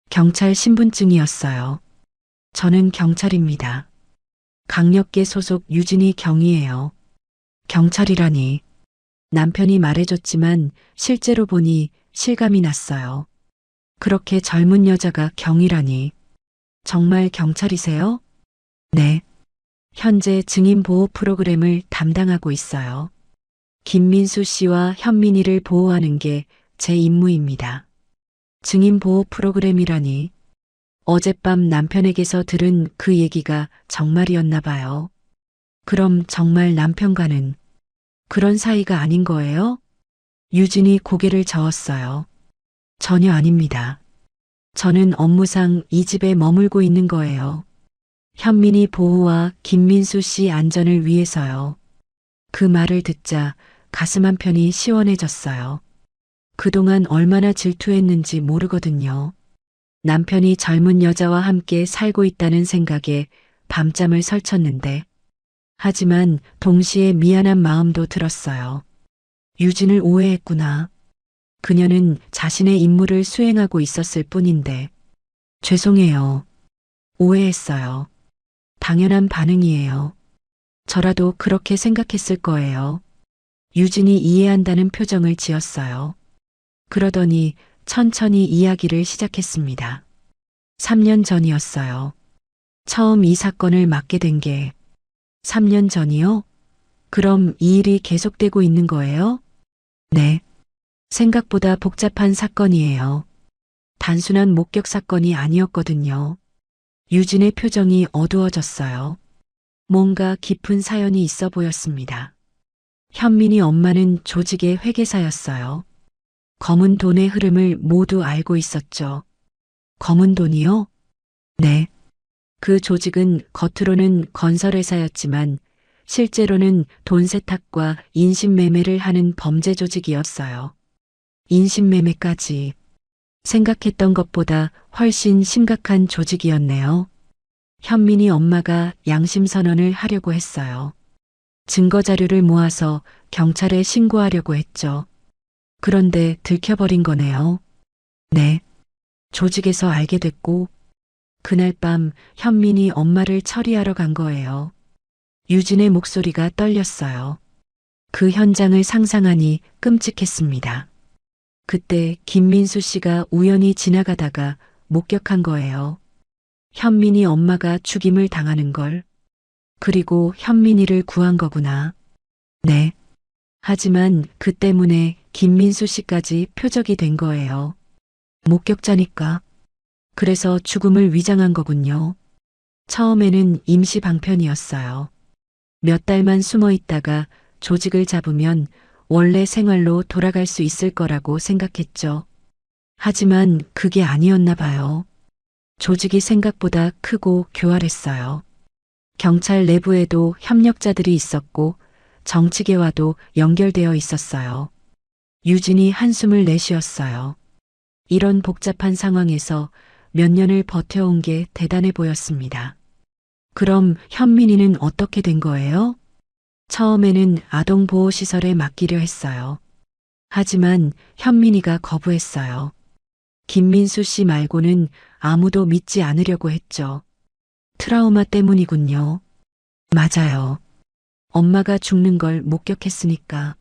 경찰 신분증이었어요. 저는 경찰입니다. 강력계 소속 유진이 경이에요. 경찰이라니. 남편이 말해줬지만 실제로 보니 실감이 났어요. 그렇게 젊은 여자가 경이라니. 정말 경찰이세요? 네. 현재 증인 보호 프로그램을 담당하고 있어요. 김민수 씨와 현민이를 보호하는 게 제 임무입니다. 증인 보호 프로그램이라니. 어젯밤 남편에게서 들은 그 얘기가 정말이었나 봐요. 그럼 정말 남편과는 그런 사이가 아닌 거예요? 유진이 고개를 저었어요. 전혀 아닙니다. 저는 업무상 이 집에 머물고 있는 거예요. 현민이 보호와 김민수 씨 안전을 위해서요. 그 말을 듣자 가슴 한편이 시원해졌어요. 그동안 얼마나 질투했는지 모르거든요. 남편이 젊은 여자와 함께 살고 있다는 생각에 밤잠을 설쳤는데, 하지만 동시에 미안한 마음도 들었어요. 유진을 오해했구나. 그녀는 자신의 임무를 수행하고 있었을 뿐인데. 죄송해요. 오해했어요. 당연한 반응이에요. 저라도 그렇게 생각했을 거예요. 유진이 이해한다는 표정을 지었어요. 그러더니 천천히 이야기를 시작했습니다. 3년 전이었어요. 처음 이 사건을 맡게 된 게 3년 전이요? 그럼 이 일이 계속되고 있는 거예요? 네. 생각보다 복잡한 사건이에요. 단순한 목격 사건이 아니었거든요. 유진의 표정이 어두워졌어요. 뭔가 깊은 사연이 있어 보였습니다. 현민이 엄마는 조직의 회계사였어요. 검은 돈의 흐름을 모두 알고 있었죠. 검은 돈이요? 네. 그 조직은 겉으로는 건설회사였지만 실제로는 돈 세탁과 인신매매를 하는 범죄 조직이었어요. 인신매매까지. 생각했던 것보다 훨씬 심각한 조직이었네요. 현민이 엄마가 양심선언을 하려고 했어요. 증거 자료를 모아서 경찰에 신고하려고 했죠. 그런데 들켜버린 거네요. 네. 조직에서 알게 됐고, 그날 밤 현민이 엄마를 처리하러 간 거예요. 유진의 목소리가 떨렸어요. 그 현장을 상상하니 끔찍했습니다. 그때 김민수 씨가 우연히 지나가다가 목격한 거예요. 현민이 엄마가 죽임을 당하는 걸. 그리고 현민이를 구한 거구나. 네. 하지만 그 때문에 김민수 씨까지 표적이 된 거예요. 목격자니까. 그래서 죽음을 위장한 거군요. 처음에는 임시 방편이었어요. 몇 달만 숨어 있다가 조직을 잡으면 원래 생활로 돌아갈 수 있을 거라고 생각했죠. 하지만 그게 아니었나 봐요. 조직이 생각보다 크고 교활했어요. 경찰 내부에도 협력자들이 있었고 정치계와도 연결되어 있었어요. 유진이 한숨을 내쉬었어요. 이런 복잡한 상황에서 몇 년을 버텨온 게 대단해 보였습니다. 그럼 현민이는 어떻게 된 거예요? 처음에는 아동보호시설에 맡기려 했어요. 하지만 현민이가 거부했어요. 김민수 씨 말고는 아무도 믿지 않으려고 했죠. 트라우마 때문이군요. 맞아요. 엄마가 죽는 걸 목격했으니까.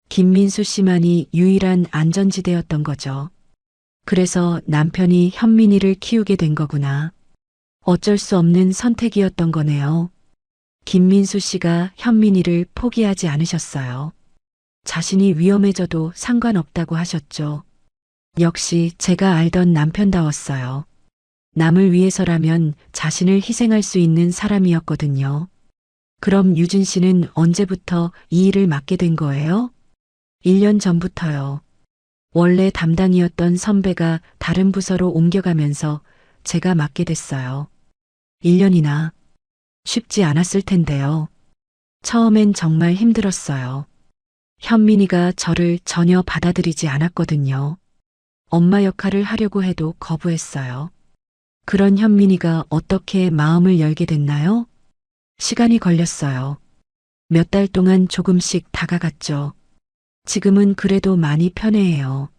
김민수 씨만이 유일한 안전지대였던 거죠. 그래서 남편이 현민이를 키우게 된 거구나. 어쩔 수 없는 선택이었던 거네요. 김민수 씨가 현민이를 포기하지 않으셨어요. 자신이 위험해져도 상관없다고 하셨죠. 역시 제가 알던 남편다웠어요. 남을 위해서라면 자신을 희생할 수 있는 사람이었거든요. 그럼 유진 씨는 언제부터 이 일을 맡게 된 거예요? 1년 전부터요. 원래 담당이었던 선배가 다른 부서로 옮겨가면서 제가 맡게 됐어요. 1년이나 쉽지 않았을 텐데요. 처음엔 정말 힘들었어요. 현민이가 저를 전혀 받아들이지 않았거든요. 엄마 역할을 하려고 해도 거부했어요. 그런 현민이가 어떻게 마음을 열게 됐나요? 시간이 걸렸어요. 몇 달 동안 조금씩 다가갔죠. 지금은 그래도 많이 편해해요.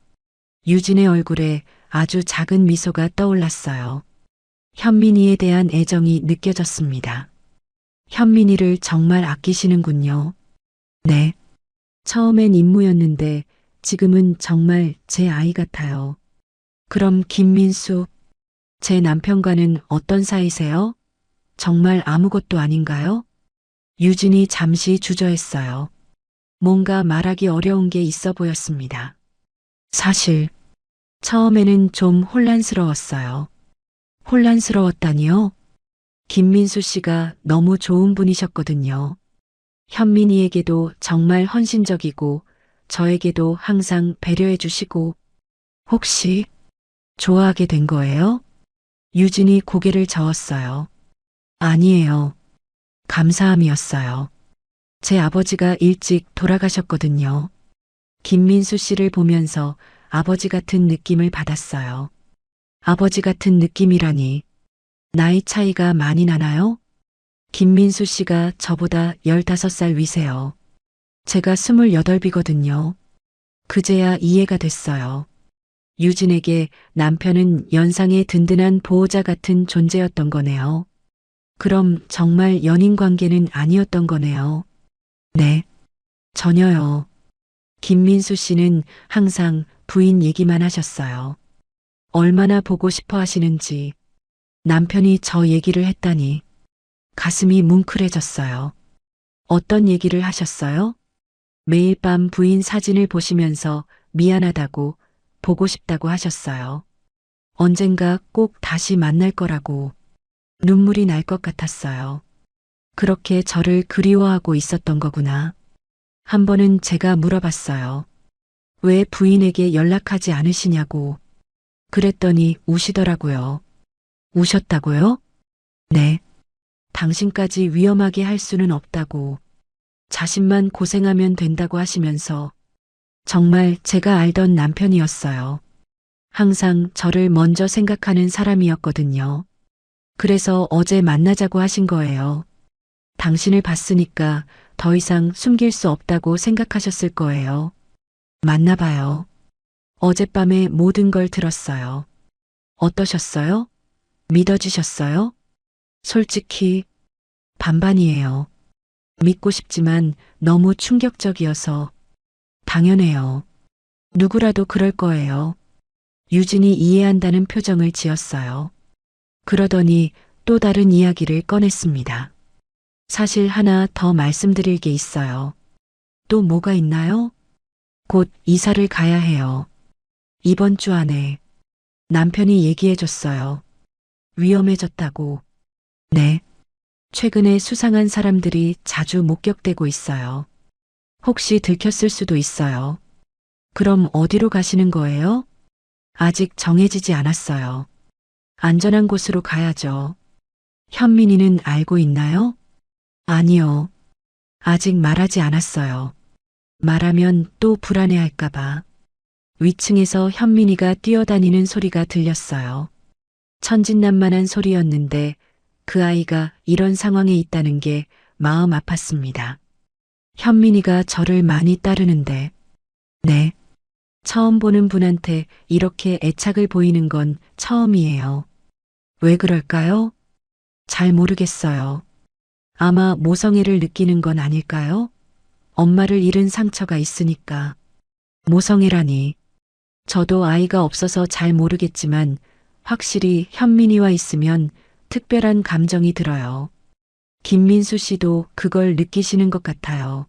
유진의 얼굴에 아주 작은 미소가 떠올랐어요. 현민이에 대한 애정이 느껴졌습니다. 현민이를 정말 아끼시는군요. 네. 처음엔 임무였는데 지금은 정말 제 아이 같아요. 그럼 김민수, 제 남편과는 어떤 사이세요? 정말 아무것도 아닌가요? 유진이 잠시 주저했어요. 뭔가 말하기 어려운 게 있어 보였습니다. 사실, 처음에는 좀 혼란스러웠어요. 혼란스러웠다니요? 김민수 씨가 너무 좋은 분이셨거든요. 현민이에게도 정말 헌신적이고 저에게도 항상 배려해 주시고 혹시 좋아하게 된 거예요? 유진이 고개를 저었어요. 아니에요. 감사함이었어요. 제 아버지가 일찍 돌아가셨거든요. 김민수 씨를 보면서 아버지 같은 느낌을 받았어요. 아버지 같은 느낌이라니. 나이 차이가 많이 나나요? 김민수 씨가 저보다 15살 위세요. 제가 28이거든요. 그제야 이해가 됐어요. 유진에게 남편은 연상의 든든한 보호자 같은 존재였던 거네요. 그럼 정말 연인 관계는 아니었던 거네요. 네, 전혀요. 김민수 씨는 항상 부인 얘기만 하셨어요. 얼마나 보고 싶어 하시는지. 남편이 저 얘기를 했다니 가슴이 뭉클해졌어요. 어떤 얘기를 하셨어요? 매일 밤 부인 사진을 보시면서 미안하다고 보고 싶다고 하셨어요. 언젠가 꼭 다시 만날 거라고 눈물이 날 것 같았어요. 그렇게 저를 그리워하고 있었던 거구나. 한 번은 제가 물어봤어요. 왜 부인에게 연락하지 않으시냐고. 그랬더니 우시더라고요. 우셨다고요? 네. 당신까지 위험하게 할 수는 없다고. 자신만 고생하면 된다고 하시면서 정말 제가 알던 남편이었어요. 항상 저를 먼저 생각하는 사람이었거든요. 그래서 어제 만나자고 하신 거예요. 당신을 봤으니까 더 이상 숨길 수 없다고 생각하셨을 거예요. 만나봐요. 어젯밤에 모든 걸 들었어요. 어떠셨어요? 믿어지셨어요? 솔직히 반반이에요. 믿고 싶지만 너무 충격적이어서 당연해요. 누구라도 그럴 거예요. 유진이 이해한다는 표정을 지었어요. 그러더니 또 다른 이야기를 꺼냈습니다. 사실 하나 더 말씀드릴 게 있어요. 또 뭐가 있나요? 곧 이사를 가야 해요. 이번 주 안에. 남편이 얘기해 줬어요. 위험해졌다고. 네. 최근에 수상한 사람들이 자주 목격되고 있어요. 혹시 들켰을 수도 있어요. 그럼 어디로 가시는 거예요? 아직 정해지지 않았어요. 안전한 곳으로 가야죠. 현민이는 알고 있나요? 아니요. 아직 말하지 않았어요. 말하면 또 불안해할까봐. 위층에서 현민이가 뛰어다니는 소리가 들렸어요. 천진난만한 소리였는데 그 아이가 이런 상황에 있다는 게 마음 아팠습니다. 현민이가 저를 많이 따르는데, 네. 처음 보는 분한테 이렇게 애착을 보이는 건 처음이에요. 왜 그럴까요? 잘 모르겠어요. 아마 모성애를 느끼는 건 아닐까요? 엄마를 잃은 상처가 있으니까. 모성애라니. 저도 아이가 없어서 잘 모르겠지만 확실히 현민이와 있으면 특별한 감정이 들어요. 김민수 씨도 그걸 느끼시는 것 같아요.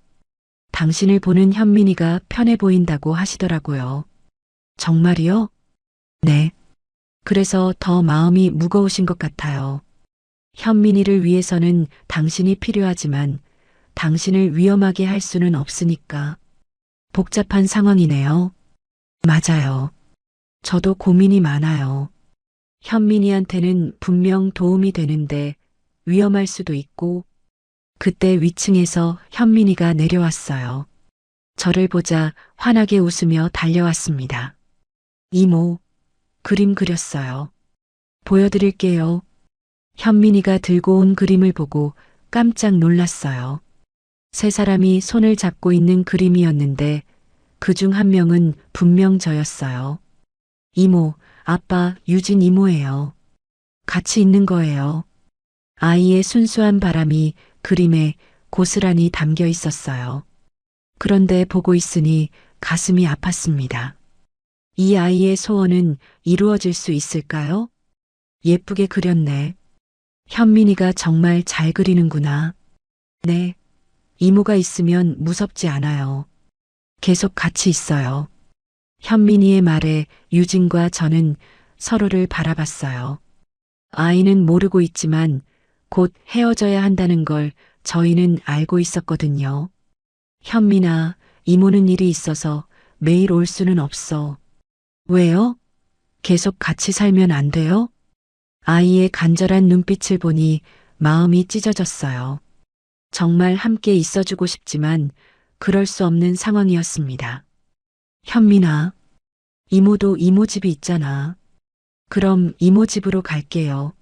당신을 보는 현민이가 편해 보인다고 하시더라고요. 정말이요? 네. 그래서 더 마음이 무거우신 것 같아요. 현민이를 위해서는 당신이 필요하지만 당신을 위험하게 할 수는 없으니까. 복잡한 상황이네요. 맞아요. 저도 고민이 많아요. 현민이한테는 분명 도움이 되는데 위험할 수도 있고. 그때 위층에서 현민이가 내려왔어요. 저를 보자 환하게 웃으며 달려왔습니다. 이모, 그림 그렸어요. 보여드릴게요. 현민이가 들고 온 그림을 보고 깜짝 놀랐어요. 세 사람이 손을 잡고 있는 그림이었는데 그중 한 명은 분명 저였어요. 이모, 아빠, 유진 이모예요. 같이 있는 거예요. 아이의 순수한 바람이 그림에 고스란히 담겨 있었어요. 그런데 보고 있으니 가슴이 아팠습니다. 이 아이의 소원은 이루어질 수 있을까요? 예쁘게 그렸네. 현민이가 정말 잘 그리는구나. 네. 이모가 있으면 무섭지 않아요. 계속 같이 있어요. 현민이의 말에 유진과 저는 서로를 바라봤어요. 아이는 모르고 있지만 곧 헤어져야 한다는 걸 저희는 알고 있었거든요. 현민아, 이모는 일이 있어서 매일 올 수는 없어. 왜요? 계속 같이 살면 안 돼요? 아이의 간절한 눈빛을 보니 마음이 찢어졌어요. 정말 함께 있어주고 싶지만 그럴 수 없는 상황이었습니다. 현민아, 이모도 이모 집이 있잖아. 그럼 이모 집으로 갈게요.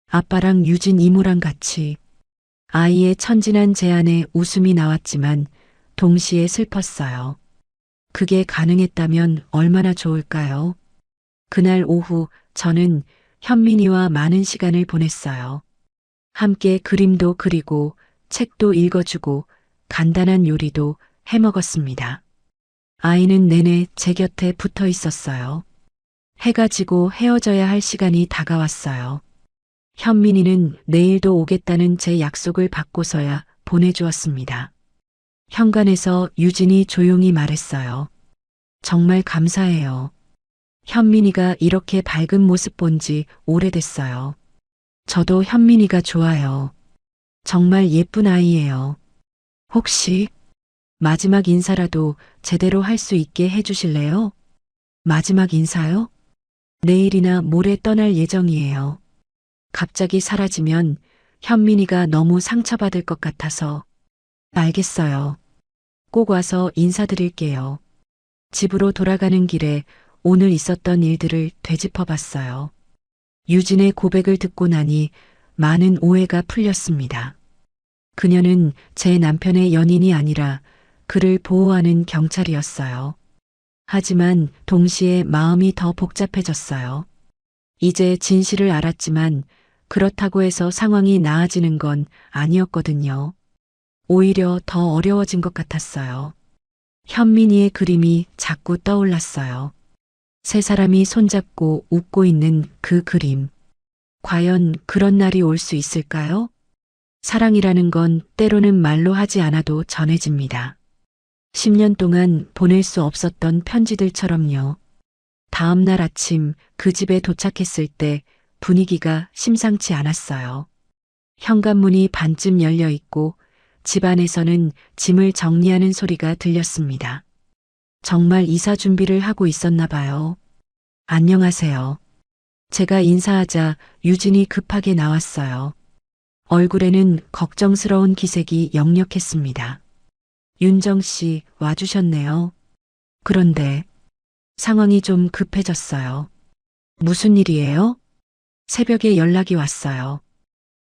아빠랑 유진 이모랑 같이. 아이의 천진한 제안에 웃음이 나왔지만 동시에 슬펐어요. 그게 가능했다면 얼마나 좋을까요? 그날 오후 저는 현민이와 많은 시간을 보냈어요. 함께 그림도 그리고 책도 읽어주고 간단한 요리도 해먹었습니다. 아이는 내내 제 곁에 붙어 있었어요. 해가 지고 헤어져야 할 시간이 다가왔어요. 현민이는 내일도 오겠다는 제 약속을 받고서야 보내주었습니다. 현관에서 유진이 조용히 말했어요. 정말 감사해요. 현민이가 이렇게 밝은 모습 본 지 오래됐어요. 저도 현민이가 좋아요. 정말 예쁜 아이예요. 혹시 마지막 인사라도 제대로 할 수 있게 해주실래요? 마지막 인사요? 내일이나 모레 떠날 예정이에요. 갑자기 사라지면 현민이가 너무 상처받을 것 같아서. 알겠어요. 꼭 와서 인사드릴게요. 집으로 돌아가는 길에 오늘 있었던 일들을 되짚어 봤어요. 유진의 고백을 듣고 나니 많은 오해가 풀렸습니다. 그녀는 제 남편의 연인이 아니라 그를 보호하는 경찰이었어요. 하지만 동시에 마음이 더 복잡해졌어요. 이제 진실을 알았지만 그렇다고 해서 상황이 나아지는 건 아니었거든요. 오히려 더 어려워진 것 같았어요. 현민이의 그림이 자꾸 떠올랐어요. 세 사람이 손잡고 웃고 있는 그 그림. 과연 그런 날이 올 수 있을까요? 사랑이라는 건 때로는 말로 하지 않아도 전해집니다. 10년 동안 보낼 수 없었던 편지들처럼요. 다음 날 아침 그 집에 도착했을 때 분위기가 심상치 않았어요. 현관문이 반쯤 열려 있고 집 안에서는 짐을 정리하는 소리가 들렸습니다. 정말 이사 준비를 하고 있었나 봐요. 안녕하세요. 제가 인사하자 유진이 급하게 나왔어요. 얼굴에는 걱정스러운 기색이 역력했습니다. 윤정 씨 와주셨네요. 그런데 상황이 좀 급해졌어요. 무슨 일이에요? 새벽에 연락이 왔어요.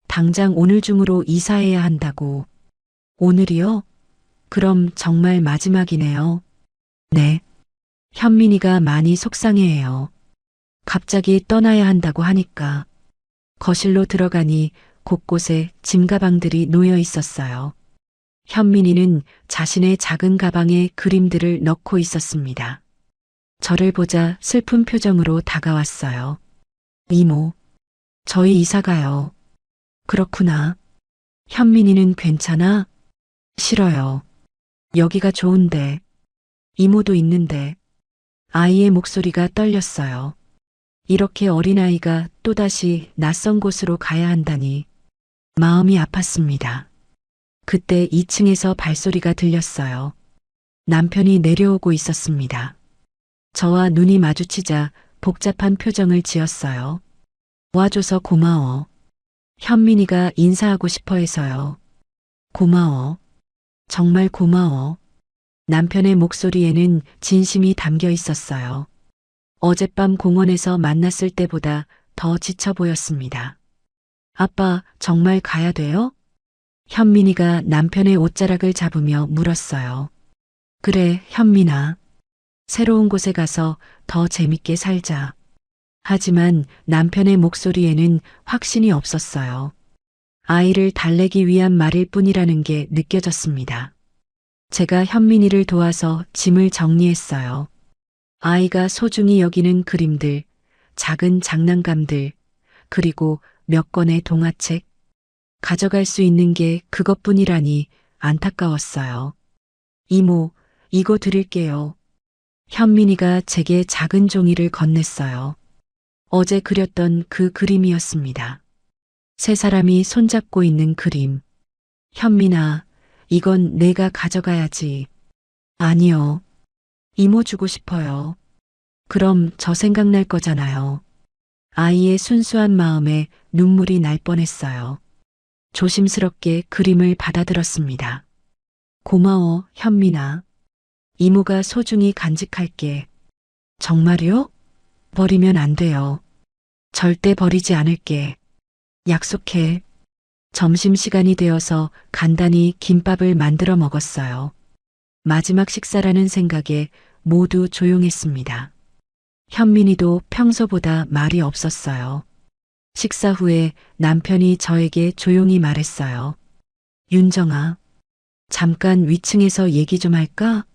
당장 오늘 중으로 이사해야 한다고. 오늘이요? 그럼 정말 마지막이네요. 네. 현민이가 많이 속상해해요. 갑자기 떠나야 한다고 하니까. 거실로 들어가니 곳곳에 짐가방들이 놓여 있었어요. 현민이는 자신의 작은 가방에 그림들을 넣고 있었습니다. 저를 보자 슬픈 표정으로 다가왔어요. 이모, 저희 이사 가요. 그렇구나. 현민이는 괜찮아? 싫어요. 여기가 좋은데. 이모도 있는데. 아이의 목소리가 떨렸어요. 이렇게 어린아이가 또다시 낯선 곳으로 가야 한다니 마음이 아팠습니다. 그때 2층에서 발소리가 들렸어요. 남편이 내려오고 있었습니다. 저와 눈이 마주치자 복잡한 표정을 지었어요. 와줘서 고마워. 현민이가 인사하고 싶어 해서요. 고마워. 정말 고마워. 남편의 목소리에는 진심이 담겨 있었어요. 어젯밤 공원에서 만났을 때보다 더 지쳐 보였습니다. 아빠, 정말 가야 돼요? 현민이가 남편의 옷자락을 잡으며 물었어요. 그래, 현민아. 새로운 곳에 가서 더 재밌게 살자. 하지만 남편의 목소리에는 확신이 없었어요. 아이를 달래기 위한 말일 뿐이라는 게 느껴졌습니다. 제가 현민이를 도와서 짐을 정리했어요. 아이가 소중히 여기는 그림들, 작은 장난감들, 그리고 몇 권의 동화책. 가져갈 수 있는 게 그것뿐이라니 안타까웠어요. 이모, 이거 드릴게요. 현민이가 제게 작은 종이를 건넸어요. 어제 그렸던 그 그림이었습니다. 세 사람이 손잡고 있는 그림. 현민아, 이건 내가 가져가야지. 아니요. 이모 주고 싶어요. 그럼 저 생각날 거잖아요. 아이의 순수한 마음에 눈물이 날 뻔했어요. 조심스럽게 그림을 받아들었습니다. 고마워, 현민아. 이모가 소중히 간직할게. 정말요? 버리면 안 돼요. 절대 버리지 않을게. 약속해. 점심시간이 되어서 간단히 김밥을 만들어 먹었어요. 마지막 식사라는 생각에 모두 조용했습니다. 현민이도 평소보다 말이 없었어요. 식사 후에 남편이 저에게 조용히 말했어요. 윤정아, 잠깐 위층에서 얘기 좀 할까?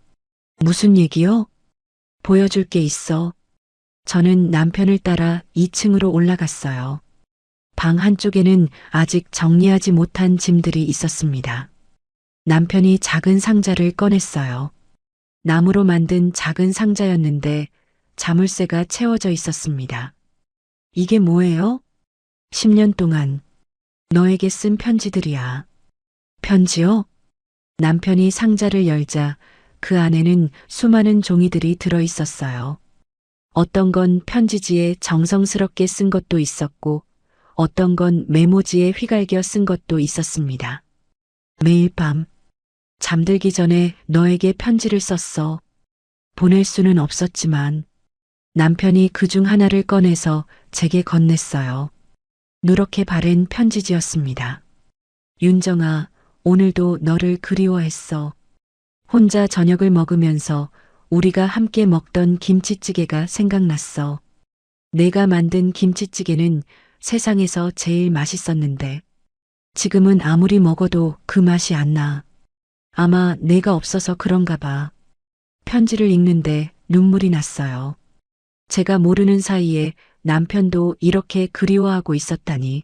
무슨 얘기요? 보여줄 게 있어. 저는 남편을 따라 2층으로 올라갔어요. 방 한쪽에는 아직 정리하지 못한 짐들이 있었습니다. 남편이 작은 상자를 꺼냈어요. 나무로 만든 작은 상자였는데 자물쇠가 채워져 있었습니다. 이게 뭐예요? 10년 동안 너에게 쓴 편지들이야. 편지요? 남편이 상자를 열자 그 안에는 수많은 종이들이 들어 있었어요. 어떤 건 편지지에 정성스럽게 쓴 것도 있었고 어떤 건 메모지에 휘갈겨 쓴 것도 있었습니다. 매일 밤 잠들기 전에 너에게 편지를 썼어. 보낼 수는 없었지만 남편이 그중 하나를 꺼내서 제게 건넸어요. 누렇게 바랜 편지지였습니다. 윤정아, 오늘도 너를 그리워했어. 혼자 저녁을 먹으면서 우리가 함께 먹던 김치찌개가 생각났어. 내가 만든 김치찌개는 세상에서 제일 맛있었는데 지금은 아무리 먹어도 그 맛이 안 나. 아마 내가 없어서 그런가 봐. 편지를 읽는데 눈물이 났어요. 제가 모르는 사이에 남편도 이렇게 그리워하고 있었다니.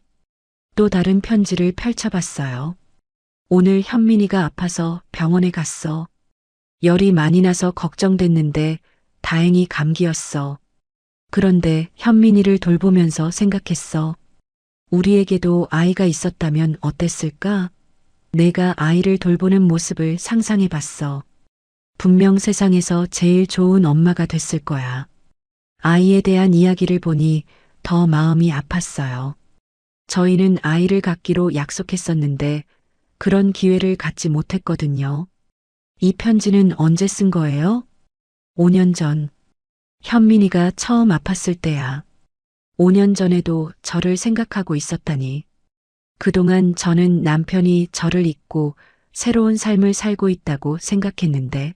또 다른 편지를 펼쳐봤어요. 오늘 현민이가 아파서 병원에 갔어. 열이 많이 나서 걱정됐는데 다행히 감기였어. 그런데 현민이를 돌보면서 생각했어. 우리에게도 아이가 있었다면 어땠을까? 내가 아이를 돌보는 모습을 상상해 봤어. 분명 세상에서 제일 좋은 엄마가 됐을 거야. 아이에 대한 이야기를 보니 더 마음이 아팠어요. 저희는 아이를 갖기로 약속했었는데 그런 기회를 갖지 못했거든요. 이 편지는 언제 쓴 거예요? 5년 전. 현민이가 처음 아팠을 때야. 5년 전에도 저를 생각하고 있었다니. 그동안 저는 남편이 저를 잊고 새로운 삶을 살고 있다고 생각했는데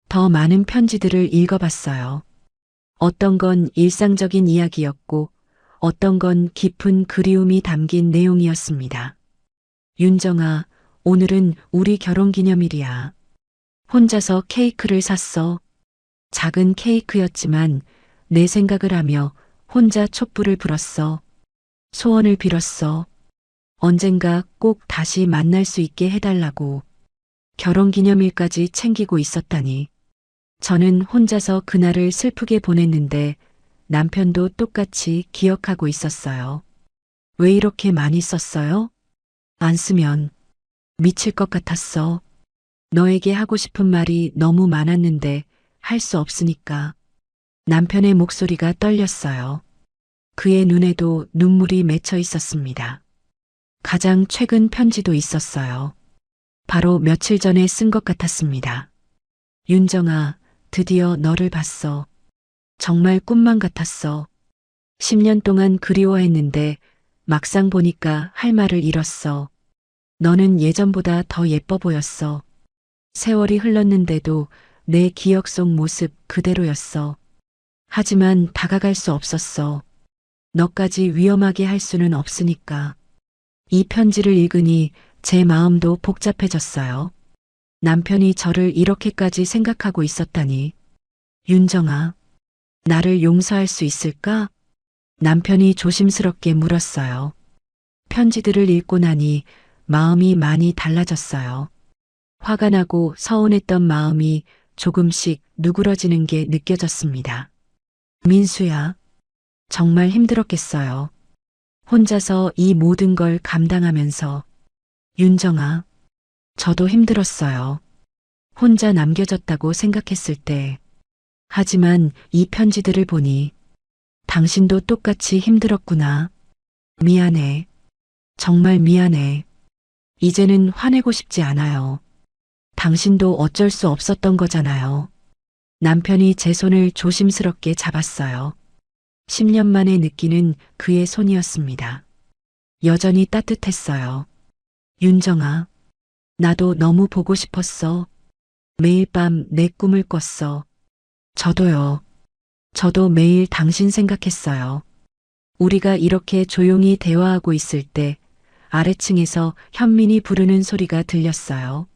더 많은 편지들을 읽어봤어요. 어떤 건 일상적인 이야기였고 어떤 건 깊은 그리움이 담긴 내용이었습니다. 윤정아, 오늘은 우리 결혼 기념일이야. 혼자서 케이크를 샀어. 작은 케이크였지만 내 생각을 하며 혼자 촛불을 불었어. 소원을 빌었어. 언젠가 꼭 다시 만날 수 있게 해달라고. 결혼 기념일까지 챙기고 있었다니. 저는 혼자서 그날을 슬프게 보냈는데 남편도 똑같이 기억하고 있었어요. 왜 이렇게 많이 썼어요? 안 쓰면 미칠 것 같았어. 너에게 하고 싶은 말이 너무 많았는데 할 수 없으니까. 남편의 목소리가 떨렸어요. 그의 눈에도 눈물이 맺혀 있었습니다. 가장 최근 편지도 있었어요. 바로 며칠 전에 쓴 것 같았습니다. 윤정아, 드디어 너를 봤어. 정말 꿈만 같았어. 10년 동안 그리워했는데 막상 보니까 할 말을 잃었어. 너는 예전보다 더 예뻐 보였어. 세월이 흘렀는데도 내 기억 속 모습 그대로였어. 하지만 다가갈 수 없었어. 너까지 위험하게 할 수는 없으니까. 이 편지를 읽으니 제 마음도 복잡해졌어요. 남편이 저를 이렇게까지 생각하고 있었다니. 윤정아, 나를 용서할 수 있을까? 남편이 조심스럽게 물었어요. 편지들을 읽고 나니 마음이 많이 달라졌어요. 화가 나고 서운했던 마음이 조금씩 누그러지는 게 느껴졌습니다. 민수야, 정말 힘들었겠어요. 혼자서 이 모든 걸 감당하면서. 윤정아, 저도 힘들었어요. 혼자 남겨졌다고 생각했을 때. 하지만 이 편지들을 보니 당신도 똑같이 힘들었구나. 미안해. 정말 미안해. 이제는 화내고 싶지 않아요. 당신도 어쩔 수 없었던 거잖아요. 남편이 제 손을 조심스럽게 잡았어요. 10년 만에 느끼는 그의 손이었습니다. 여전히 따뜻했어요. 윤정아, 나도 너무 보고 싶었어. 매일 밤 내 꿈을 꿨어. 저도요. 저도 매일 당신 생각했어요. 우리가 이렇게 조용히 대화하고 있을 때 아래층에서 현민이 부르는 소리가 들렸어요.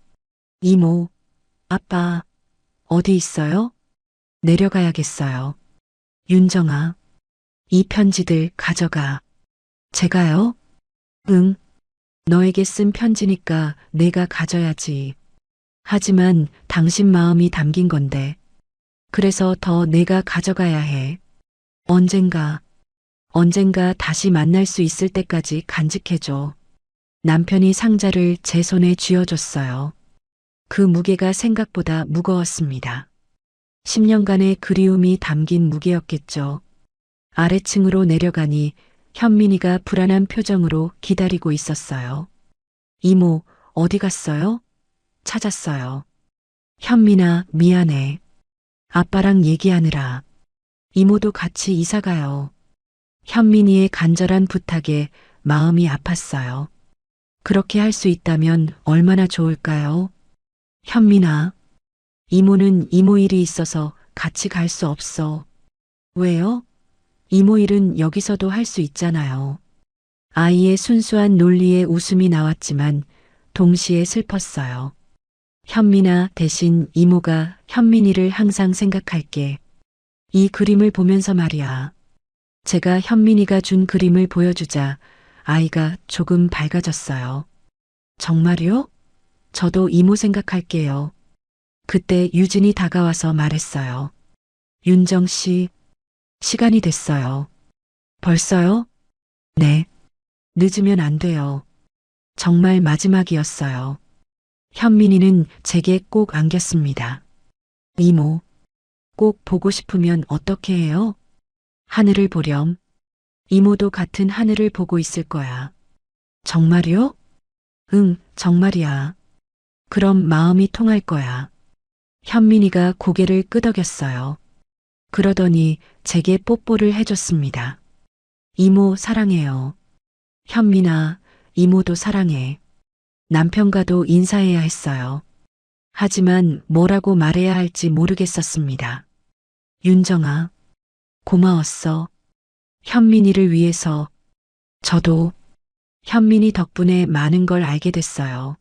이모, 아빠, 어디 있어요? 내려가야겠어요. 윤정아, 이 편지들 가져가. 제가요? 응. 너에게 쓴 편지니까 내가 가져야지. 하지만 당신 마음이 담긴 건데. 그래서 더 내가 가져가야 해. 언젠가 다시 만날 수 있을 때까지 간직해줘. 남편이 상자를 제 손에 쥐어줬어요. 그 무게가 생각보다 무거웠습니다. 10년간의 그리움이 담긴 무게였겠죠. 아래층으로 내려가니 현민이가 불안한 표정으로 기다리고 있었어요. 이모, 어디 갔어요? 찾았어요. 현민아, 미안해. 아빠랑 얘기하느라. 이모도 같이 이사 가요. 현민이의 간절한 부탁에 마음이 아팠어요. 그렇게 할 수 있다면 얼마나 좋을까요? 현민아, 이모는 이모 일이 있어서 같이 갈 수 없어. 왜요? 이모 일은 여기서도 할 수 있잖아요. 아이의 순수한 논리에 웃음이 나왔지만 동시에 슬펐어요. 현민아, 대신 이모가 현민이를 항상 생각할게. 이 그림을 보면서 말이야. 제가 현민이가 준 그림을 보여주자 아이가 조금 밝아졌어요. 정말요? 저도 이모 생각할게요. 그때 유진이 다가와서 말했어요. 윤정 씨, 시간이 됐어요. 벌써요? 네. 늦으면 안 돼요. 정말 마지막이었어요. 현민이는 제게 꼭 안겼습니다. 이모, 꼭 보고 싶으면 어떻게 해요? 하늘을 보렴. 이모도 같은 하늘을 보고 있을 거야. 정말이요? 응, 정말이야. 그럼 마음이 통할 거야. 현민이가 고개를 끄덕였어요. 그러더니 제게 뽀뽀를 해줬습니다. 이모 사랑해요. 현민아, 이모도 사랑해. 남편과도 인사해야 했어요. 하지만 뭐라고 말해야 할지 모르겠었습니다. 윤정아, 고마웠어. 현민이를 위해서. 저도 현민이 덕분에 많은 걸 알게 됐어요.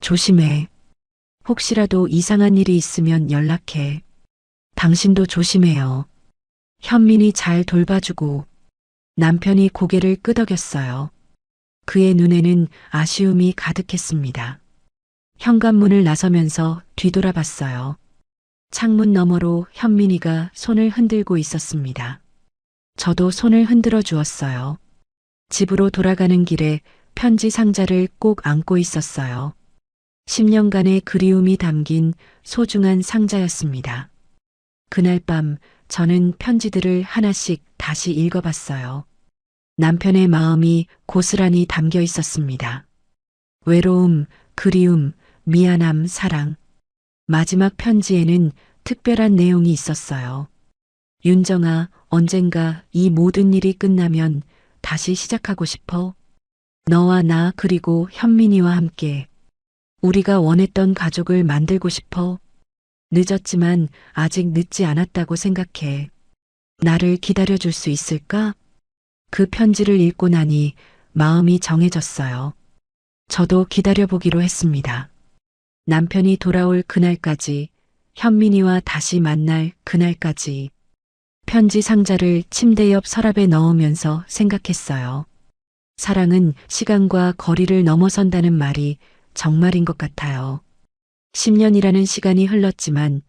조심해. 혹시라도 이상한 일이 있으면 연락해. 당신도 조심해요. 현민이 잘 돌봐주고 남편이 고개를 끄덕였어요. 그의 눈에는 아쉬움이 가득했습니다. 현관문을 나서면서 뒤돌아봤어요. 창문 너머로 현민이가 손을 흔들고 있었습니다. 저도 손을 흔들어 주었어요. 집으로 돌아가는 길에 편지 상자를 꼭 안고 있었어요. 10년간의 그리움이 담긴 소중한 상자였습니다. 그날 밤 저는 편지들을 하나씩 다시 읽어봤어요. 남편의 마음이 고스란히 담겨 있었습니다. 외로움, 그리움, 미안함, 사랑. 마지막 편지에는 특별한 내용이 있었어요. 윤정아, 언젠가 이 모든 일이 끝나면 다시 시작하고 싶어. 너와 나 그리고 현민이와 함께 우리가 원했던 가족을 만들고 싶어. 늦었지만 아직 늦지 않았다고 생각해. 나를 기다려줄 수 있을까? 그 편지를 읽고 나니 마음이 정해졌어요. 저도 기다려보기로 했습니다. 남편이 돌아올 그날까지, 현민이와 다시 만날 그날까지. 편지 상자를 침대 옆 서랍에 넣으면서 생각했어요. 사랑은 시간과 거리를 넘어선다는 말이 정말인 것 같아요. 10년이라는 시간이 흘렀지만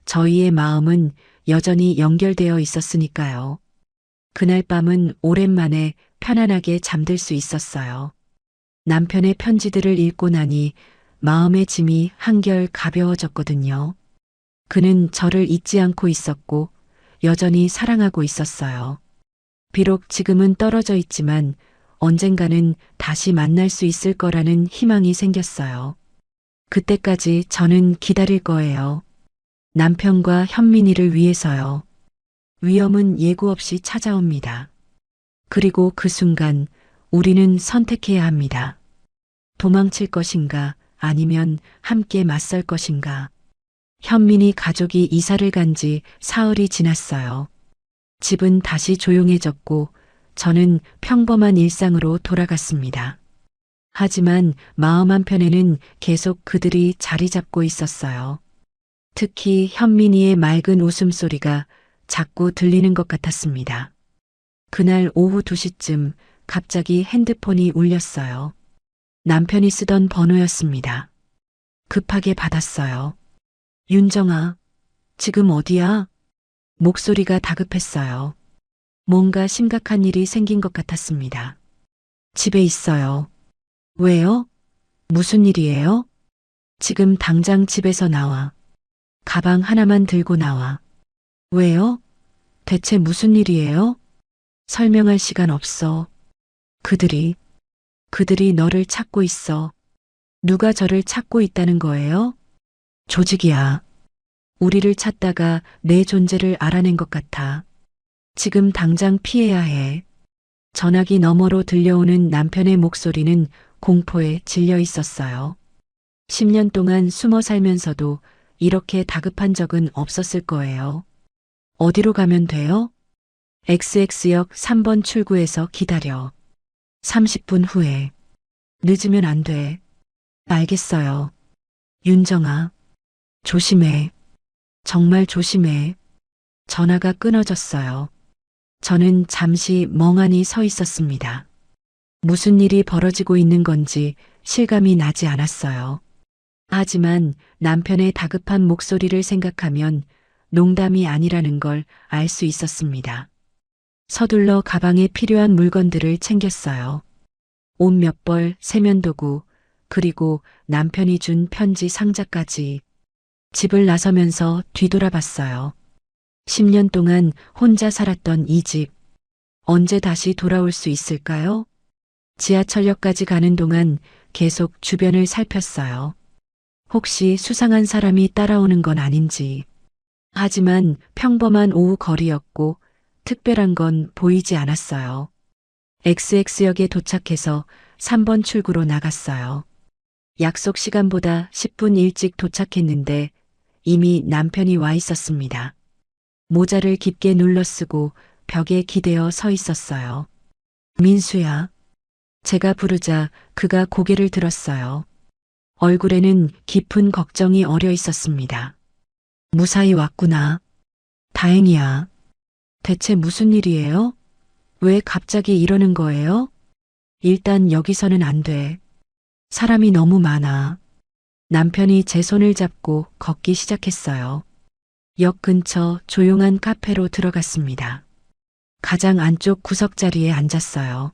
저희의 마음은 여전히 연결되어 있었으니까요. 그날 밤은 오랜만에 편안하게 잠들 수 있었어요. 남편의 편지들을 읽고 나니 마음의 짐이 한결 가벼워졌거든요. 그는 저를 잊지 않고 있었고 여전히 사랑하고 있었어요. 비록 지금은 떨어져 있지만 언젠가는 다시 만날 수 있을 거라는 희망이 생겼어요. 그때까지 저는 기다릴 거예요. 남편과 현민이를 위해서요. 위험은 예고 없이 찾아옵니다. 그리고 그 순간 우리는 선택해야 합니다. 도망칠 것인가 아니면 함께 맞설 것인가. 현민이 가족이 이사를 간 지 사흘이 지났어요. 집은 다시 조용해졌고 저는 평범한 일상으로 돌아갔습니다. 하지만 마음 한편에는 계속 그들이 자리 잡고 있었어요. 특히 현민이의 맑은 웃음소리가 자꾸 들리는 것 같았습니다. 그날 오후 2시쯤 갑자기 핸드폰이 울렸어요. 남편이 쓰던 번호였습니다. 급하게 받았어요. 윤정아, 지금 어디야? 목소리가 다급했어요. 뭔가 심각한 일이 생긴 것 같았습니다. 집에 있어요. 왜요? 무슨 일이에요? 지금 당장 집에서 나와. 가방 하나만 들고 나와. 왜요? 대체 무슨 일이에요? 설명할 시간 없어. 그들이 너를 찾고 있어. 누가 저를 찾고 있다는 거예요? 조직이야. 우리를 찾다가 내 존재를 알아낸 것 같아. 지금 당장 피해야 해. 전화기 너머로 들려오는 남편의 목소리는 공포에 질려 있었어요. 10년 동안 숨어 살면서도 이렇게 다급한 적은 없었을 거예요. 어디로 가면 돼요? XX역 3번 출구에서 기다려. 30분 후에. 늦으면 안 돼. 알겠어요. 윤정아. 조심해. 정말 조심해. 전화가 끊어졌어요. 저는 잠시 멍하니 서 있었습니다. 무슨 일이 벌어지고 있는 건지 실감이 나지 않았어요. 하지만 남편의 다급한 목소리를 생각하면 농담이 아니라는 걸 알 수 있었습니다. 서둘러 가방에 필요한 물건들을 챙겼어요. 옷 몇 벌, 세면도구, 그리고 남편이 준 편지 상자까지. 집을 나서면서 뒤돌아봤어요. 10년 동안 혼자 살았던 이 집. 언제 다시 돌아올 수 있을까요? 지하철역까지 가는 동안 계속 주변을 살폈어요. 혹시 수상한 사람이 따라오는 건 아닌지. 하지만 평범한 오후 거리였고 특별한 건 보이지 않았어요. XX역에 도착해서 3번 출구로 나갔어요. 약속 시간보다 10분 일찍 도착했는데 이미 남편이 와 있었습니다. 모자를 깊게 눌러쓰고 벽에 기대어 서 있었어요. 민수야. 제가 부르자 그가 고개를 들었어요. 얼굴에는 깊은 걱정이 어려 있었습니다. 무사히 왔구나. 다행이야. 대체 무슨 일이에요? 왜 갑자기 이러는 거예요? 일단 여기서는 안 돼. 사람이 너무 많아. 남편이 제 손을 잡고 걷기 시작했어요. 역 근처 조용한 카페로 들어갔습니다. 가장 안쪽 구석 자리에 앉았어요.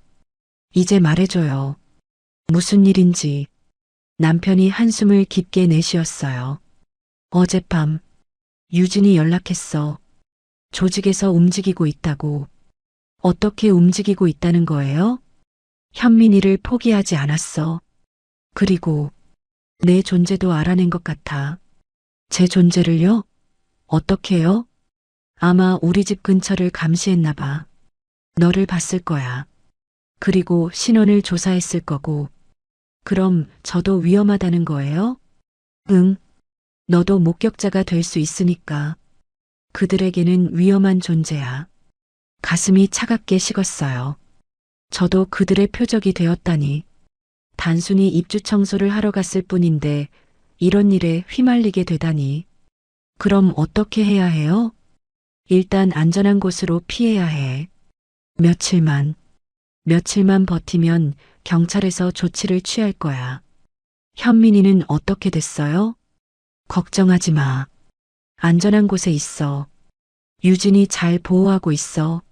이제 말해줘요. 무슨 일인지. 남편이 한숨을 깊게 내쉬었어요. 어젯밤 유진이 연락했어. 조직에서 움직이고 있다고. 어떻게 움직이고 있다는 거예요? 현민이를 포기하지 않았어. 그리고 내 존재도 알아낸 것 같아. 제 존재를요? 어떻게요? 아마 우리 집 근처를 감시했나 봐. 너를 봤을 거야. 그리고 신원을 조사했을 거고. 그럼 저도 위험하다는 거예요? 응. 너도 목격자가 될 수 있으니까. 그들에게는 위험한 존재야. 가슴이 차갑게 식었어요. 저도 그들의 표적이 되었다니. 단순히 입주 청소를 하러 갔을 뿐인데 이런 일에 휘말리게 되다니. 그럼 어떻게 해야 해요? 일단 안전한 곳으로 피해야 해. 며칠만 버티면 경찰에서 조치를 취할 거야. 현민이는 어떻게 됐어요? 걱정하지 마. 안전한 곳에 있어. 유진이 잘 보호하고 있어.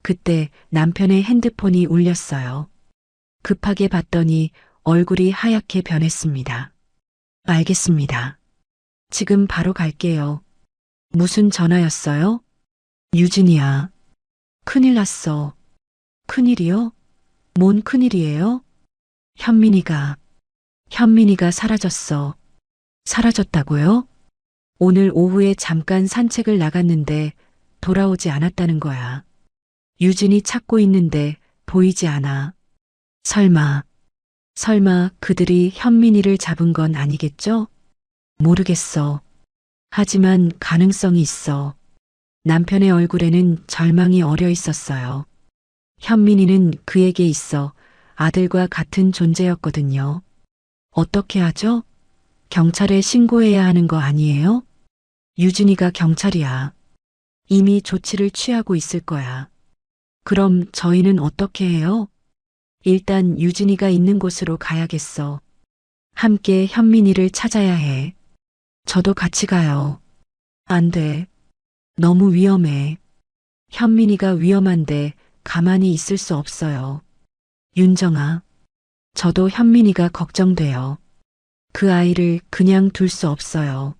그때 남편의 핸드폰이 울렸어요. 급하게 봤더니 얼굴이 하얗게 변했습니다. 알겠습니다. 지금 바로 갈게요. 무슨 전화였어요? 유진이야. 큰일 났어. 큰일이요? 뭔 큰일이에요? 현민이가 사라졌어. 사라졌다고요? 오늘 오후에 잠깐 산책을 나갔는데 돌아오지 않았다는 거야. 유진이 찾고 있는데 보이지 않아. 설마 그들이 현민이를 잡은 건 아니겠죠? 모르겠어. 하지만 가능성이 있어. 남편의 얼굴에는 절망이 어려 있었어요. 현민이는 그에게 있어 아들과 같은 존재였거든요. 어떻게 하죠? 경찰에 신고해야 하는 거 아니에요? 유진이가 경찰이야. 이미 조치를 취하고 있을 거야. 그럼 저희는 어떻게 해요? 일단 유진이가 있는 곳으로 가야겠어. 함께 현민이를 찾아야 해. 저도 같이 가요. 안 돼. 너무 위험해. 현민이가 위험한데 가만히 있을 수 없어요. 윤정아, 저도 현민이가 걱정돼요. 그 아이를 그냥 둘 수 없어요.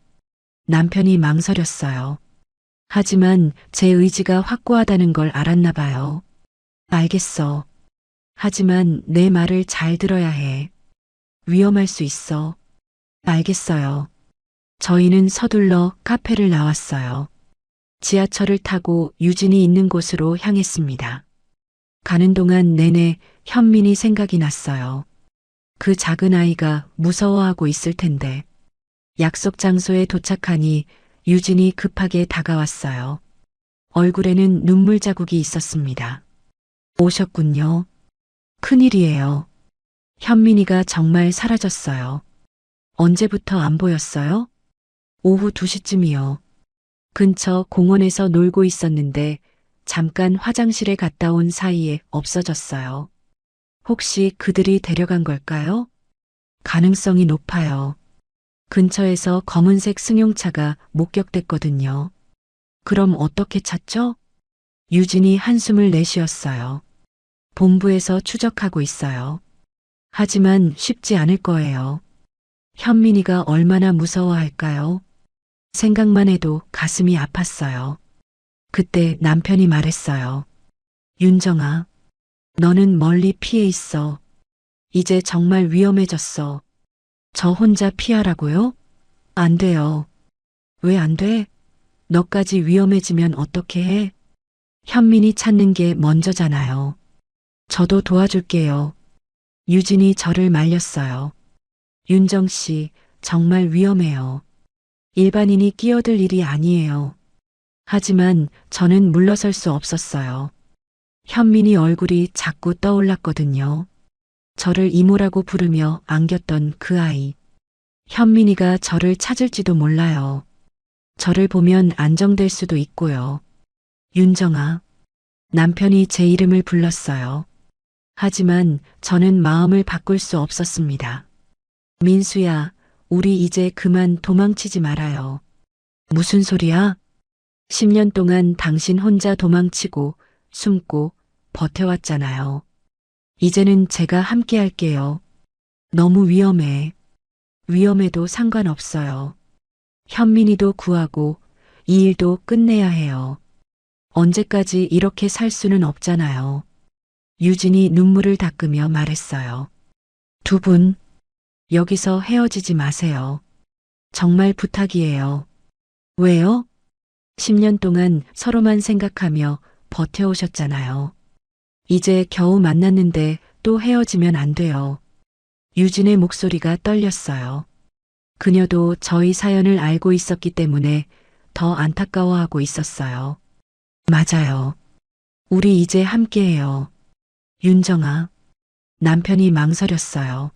남편이 망설였어요. 하지만 제 의지가 확고하다는 걸 알았나 봐요. 알겠어. 하지만 내 말을 잘 들어야 해. 위험할 수 있어. 알겠어요. 저희는 서둘러 카페를 나왔어요. 지하철을 타고 유진이 있는 곳으로 향했습니다. 가는 동안 내내 현민이 생각이 났어요. 그 작은 아이가 무서워하고 있을 텐데. 약속 장소에 도착하니 유진이 급하게 다가왔어요. 얼굴에는 눈물 자국이 있었습니다. 오셨군요. 큰일이에요. 현민이가 정말 사라졌어요. 언제부터 안 보였어요? 오후 2시쯤이요. 근처 공원에서 놀고 있었는데 잠깐 화장실에 갔다 온 사이에 없어졌어요. 혹시 그들이 데려간 걸까요? 가능성이 높아요. 근처에서 검은색 승용차가 목격됐거든요. 그럼 어떻게 찾죠? 유진이 한숨을 내쉬었어요. 본부에서 추적하고 있어요. 하지만 쉽지 않을 거예요. 현민이가 얼마나 무서워할까요? 생각만 해도 가슴이 아팠어요. 그때 남편이 말했어요. 윤정아, 너는 멀리 피해 있어. 이제 정말 위험해졌어. 저 혼자 피하라고요? 안 돼요. 왜 안 돼? 너까지 위험해지면 어떻게 해? 현민이 찾는 게 먼저잖아요. 저도 도와줄게요. 유진이 저를 말렸어요. 윤정 씨, 정말 위험해요. 일반인이 끼어들 일이 아니에요. 하지만 저는 물러설 수 없었어요. 현민이 얼굴이 자꾸 떠올랐거든요. 저를 이모라고 부르며 안겼던 그 아이. 현민이가 저를 찾을지도 몰라요. 저를 보면 안정될 수도 있고요. 윤정아. 남편이 제 이름을 불렀어요. 하지만 저는 마음을 바꿀 수 없었습니다. 민수야, 우리 이제 그만 도망치지 말아요. 무슨 소리야? 10년 동안 당신 혼자 도망치고 숨고 버텨왔잖아요. 이제는 제가 함께 할게요. 너무 위험해. 위험해도 상관없어요. 현민이도 구하고 이 일도 끝내야 해요. 언제까지 이렇게 살 수는 없잖아요. 유진이 눈물을 닦으며 말했어요. 두 분, 여기서 헤어지지 마세요. 정말 부탁이에요. 왜요? 10년 동안 서로만 생각하며 버텨오셨잖아요. 이제 겨우 만났는데 또 헤어지면 안 돼요. 유진의 목소리가 떨렸어요. 그녀도 저희 사연을 알고 있었기 때문에 더 안타까워하고 있었어요. 맞아요. 우리 이제 함께해요. 윤정아. 남편이 망설였어요.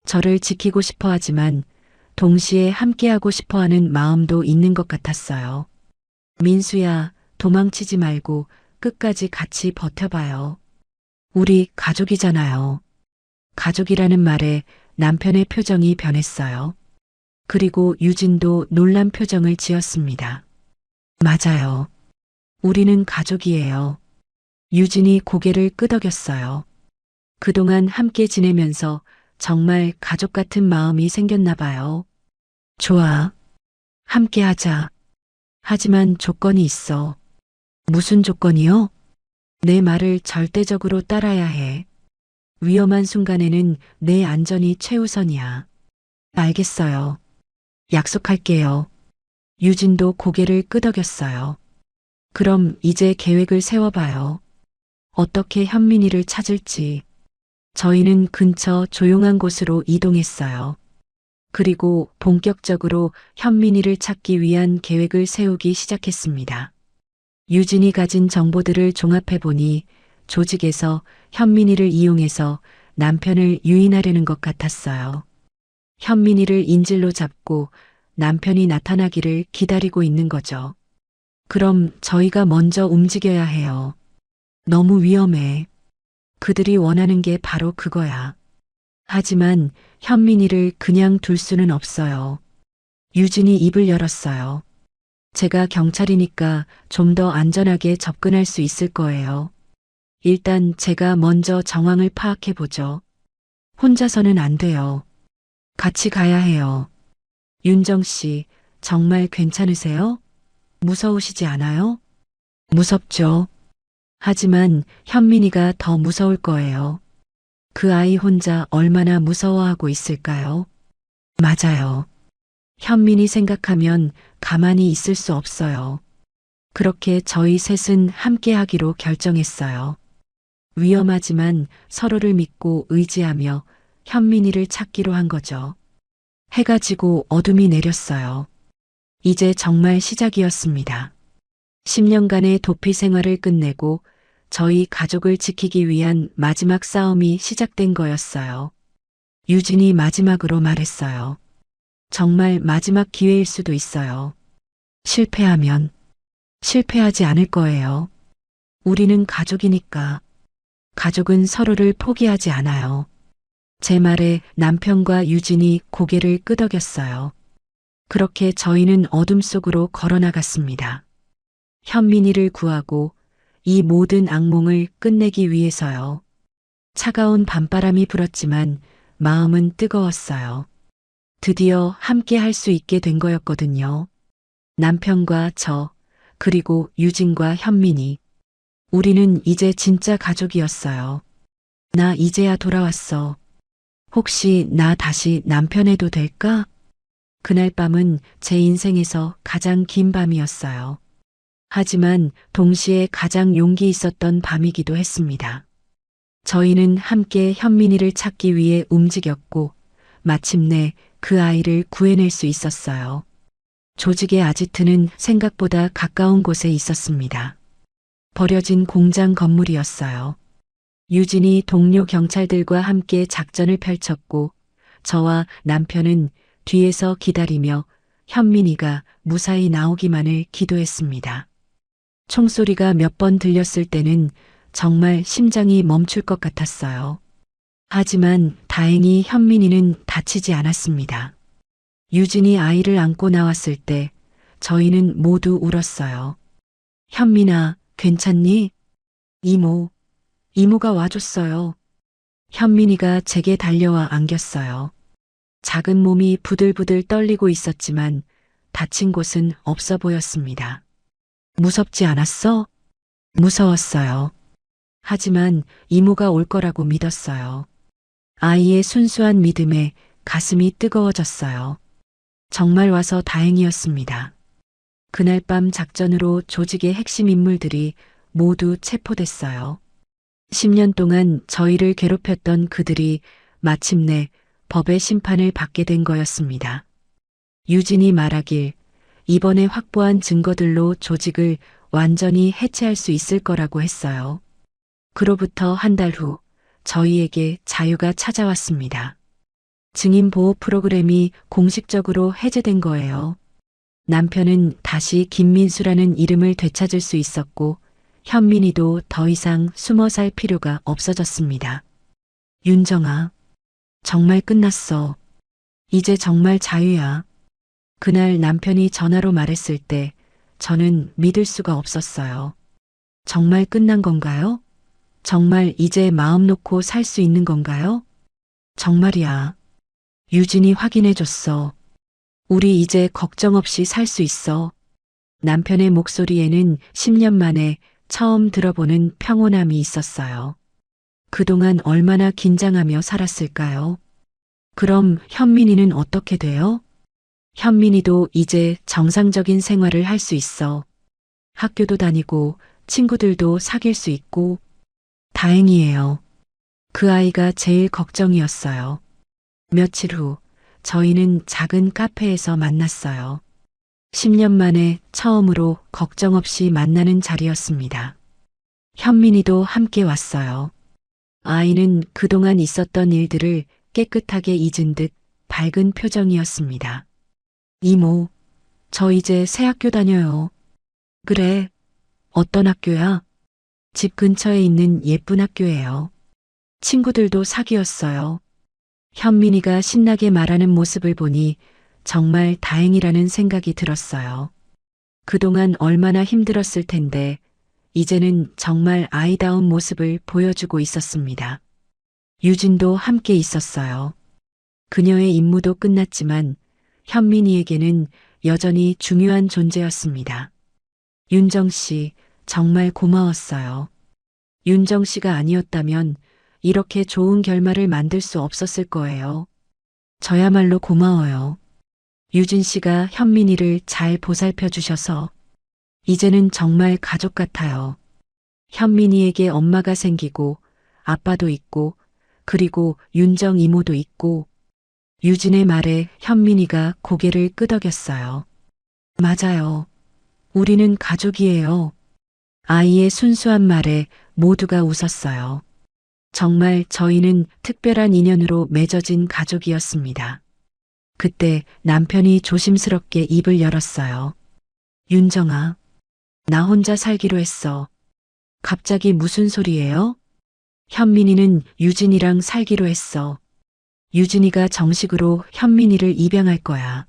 저를 지키고 싶어 하지만 동시에 함께하고 싶어 하는 마음도 있는 것 같았어요. 민수야, 도망치지 말고 끝까지 같이 버텨봐요. 우리 가족이잖아요. 가족이라는 말에 남편의 표정이 변했어요. 그리고 유진도 놀란 표정을 지었습니다. 맞아요. 우리는 가족이에요. 유진이 고개를 끄덕였어요. 그동안 함께 지내면서 정말 가족 같은 마음이 생겼나 봐요. 좋아. 함께 하자. 하지만 조건이 있어. 무슨 조건이요? 내 말을 절대적으로 따라야 해. 위험한 순간에는 내 안전이 최우선이야. 알겠어요. 약속할게요. 유진도 고개를 끄덕였어요. 그럼 이제 계획을 세워봐요. 어떻게 현민이를 찾을지. 저희는 근처 조용한 곳으로 이동했어요. 그리고 본격적으로 현민이를 찾기 위한 계획을 세우기 시작했습니다. 유진이 가진 정보들을 종합해보니 조직에서 현민이를 이용해서 남편을 유인하려는 것 같았어요. 현민이를 인질로 잡고 남편이 나타나기를 기다리고 있는 거죠. 그럼 저희가 먼저 움직여야 해요. 너무 위험해. 그들이 원하는 게 바로 그거야. 하지만 현민이를 그냥 둘 수는 없어요. 유진이 입을 열었어요. 제가 경찰이니까 좀 더 안전하게 접근할 수 있을 거예요. 일단 제가 먼저 정황을 파악해 보죠. 혼자서는 안 돼요. 같이 가야 해요. 윤정 씨, 정말 괜찮으세요? 무서우시지 않아요? 무섭죠. 하지만 현민이가 더 무서울 거예요. 그 아이 혼자 얼마나 무서워하고 있을까요? 맞아요. 현민이 생각하면 가만히 있을 수 없어요. 그렇게 저희 셋은 함께 하기로 결정했어요. 위험하지만 서로를 믿고 의지하며 현민이를 찾기로 한 거죠. 해가 지고 어둠이 내렸어요. 이제 정말 시작이었습니다. 10년간의 도피 생활을 끝내고 저희 가족을 지키기 위한 마지막 싸움이 시작된 거였어요. 유진이 마지막으로 말했어요. 정말 마지막 기회일 수도 있어요. 실패하면 실패하지 않을 거예요. 우리는 가족이니까. 가족은 서로를 포기하지 않아요. 제 말에 남편과 유진이 고개를 끄덕였어요. 그렇게 저희는 어둠 속으로 걸어나갔습니다. 현민이를 구하고 이 모든 악몽을 끝내기 위해서요. 차가운 밤바람이 불었지만 마음은 뜨거웠어요. 드디어 함께 할 수 있게 된 거였거든요. 남편과 저, 그리고 유진과 현민이. 우리는 이제 진짜 가족이었어요. 나 이제야 돌아왔어. 혹시 나 다시 남편 해도 될까? 그날 밤은 제 인생에서 가장 긴 밤이었어요. 하지만 동시에 가장 용기 있었던 밤이기도 했습니다. 저희는 함께 현민이를 찾기 위해 움직였고 마침내 그 아이를 구해낼 수 있었어요. 조직의 아지트는 생각보다 가까운 곳에 있었습니다. 버려진 공장 건물이었어요. 유진이 동료 경찰들과 함께 작전을 펼쳤고 저와 남편은 뒤에서 기다리며 현민이가 무사히 나오기만을 기도했습니다. 총소리가 몇 번 들렸을 때는 정말 심장이 멈출 것 같았어요. 하지만 다행히 현민이는 다치지 않았습니다. 유진이 아이를 안고 나왔을 때 저희는 모두 울었어요. 현민아, 괜찮니? 이모가 와줬어요. 현민이가 제게 달려와 안겼어요. 작은 몸이 부들부들 떨리고 있었지만 다친 곳은 없어 보였습니다. 무섭지 않았어? 무서웠어요. 하지만 이모가 올 거라고 믿었어요. 아이의 순수한 믿음에 가슴이 뜨거워졌어요. 정말 와서 다행이었습니다. 그날 밤 작전으로 조직의 핵심 인물들이 모두 체포됐어요. 10년 동안 저희를 괴롭혔던 그들이 마침내 법의 심판을 받게 된 거였습니다. 유진이 말하길 이번에 확보한 증거들로 조직을 완전히 해체할 수 있을 거라고 했어요. 그로부터 한 달 후 저희에게 자유가 찾아왔습니다. 증인 보호 프로그램이 공식적으로 해제된 거예요. 남편은 다시 김민수라는 이름을 되찾을 수 있었고 현민이도 더 이상 숨어 살 필요가 없어졌습니다. 윤정아, 정말 끝났어. 이제 정말 자유야. 그날 남편이 전화로 말했을 때 저는 믿을 수가 없었어요. 정말 끝난 건가요? 정말 이제 마음 놓고 살 수 있는 건가요? 정말이야. 유진이 확인해줬어. 우리 이제 걱정 없이 살 수 있어. 남편의 목소리에는 10년 만에 처음 들어보는 평온함이 있었어요. 그동안 얼마나 긴장하며 살았을까요? 그럼 현민이는 어떻게 돼요? 현민이도 이제 정상적인 생활을 할 수 있어. 학교도 다니고 친구들도 사귈 수 있고. 다행이에요. 그 아이가 제일 걱정이었어요. 며칠 후 저희는 작은 카페에서 만났어요. 10년 만에 처음으로 걱정 없이 만나는 자리였습니다. 현민이도 함께 왔어요. 아이는 그동안 있었던 일들을 깨끗하게 잊은 듯 밝은 표정이었습니다. 이모, 저 이제 새 학교 다녀요. 그래, 어떤 학교야? 집 근처에 있는 예쁜 학교예요. 친구들도 사귀었어요. 현민이가 신나게 말하는 모습을 보니 정말 다행이라는 생각이 들었어요. 그동안 얼마나 힘들었을 텐데 이제는 정말 아이다운 모습을 보여주고 있었습니다. 유진도 함께 있었어요. 그녀의 임무도 끝났지만 현민이에게는 여전히 중요한 존재였습니다. 윤정 씨, 정말 고마웠어요. 윤정 씨가 아니었다면 이렇게 좋은 결말을 만들 수 없었을 거예요. 저야말로 고마워요. 유진 씨가 현민이를 잘 보살펴 주셔서 이제는 정말 가족 같아요. 현민이에게 엄마가 생기고 아빠도 있고 그리고 윤정 이모도 있고. 유진의 말에 현민이가 고개를 끄덕였어요. 맞아요. 우리는 가족이에요. 아이의 순수한 말에 모두가 웃었어요. 정말 저희는 특별한 인연으로 맺어진 가족이었습니다. 그때 남편이 조심스럽게 입을 열었어요. 윤정아, 나 혼자 살기로 했어. 갑자기 무슨 소리예요? 현민이는 유진이랑 살기로 했어. 유진이가 정식으로 현민이를 입양할 거야.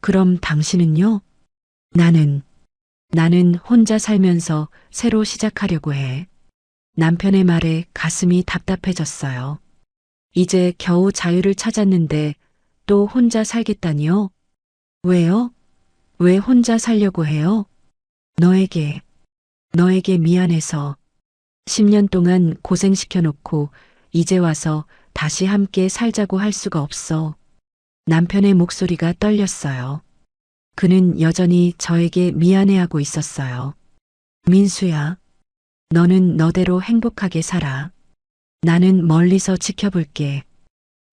그럼 당신은요? 나는 혼자 살면서 새로 시작하려고 해. 남편의 말에 가슴이 답답해졌어요. 이제 겨우 자유를 찾았는데 또 혼자 살겠다니요? 왜요? 왜 혼자 살려고 해요? 너에게 미안해서 10년 동안 고생시켜놓고 이제 와서 다시 함께 살자고 할 수가 없어. 남편의 목소리가 떨렸어요. 그는 여전히 저에게 미안해하고 있었어요. 민수야, 너는 너대로 행복하게 살아. 나는 멀리서 지켜볼게.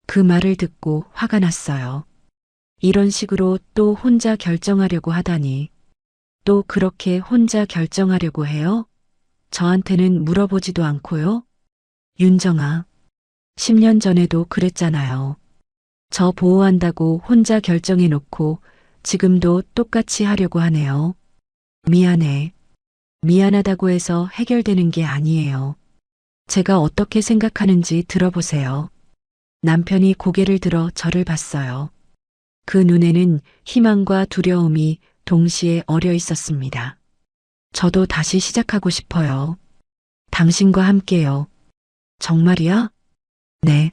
그 말을 듣고 화가 났어요. 이런 식으로 또 혼자 결정하려고 하다니. 또 그렇게 혼자 결정하려고 해요? 저한테는 물어보지도 않고요? 윤정아, 10년 전에도 그랬잖아요. 저 보호한다고 혼자 결정해 놓고 지금도 똑같이 하려고 하네요. 미안해. 미안하다고 해서 해결되는 게 아니에요. 제가 어떻게 생각하는지 들어보세요. 남편이 고개를 들어 저를 봤어요. 그 눈에는 희망과 두려움이 동시에 어려 있었습니다. 저도 다시 시작하고 싶어요. 당신과 함께요. 정말이야? 네.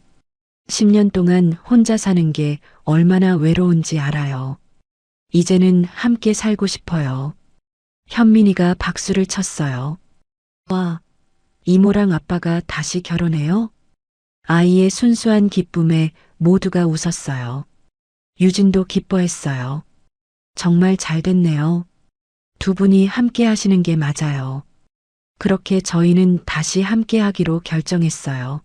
10년 동안 혼자 사는 게 얼마나 외로운지 알아요. 이제는 함께 살고 싶어요. 현민이가 박수를 쳤어요. 와, 이모랑 아빠가 다시 결혼해요? 아이의 순수한 기쁨에 모두가 웃었어요. 유진도 기뻐했어요. 정말 잘 됐네요. 두 분이 함께 하시는 게 맞아요. 그렇게 저희는 다시 함께 하기로 결정했어요.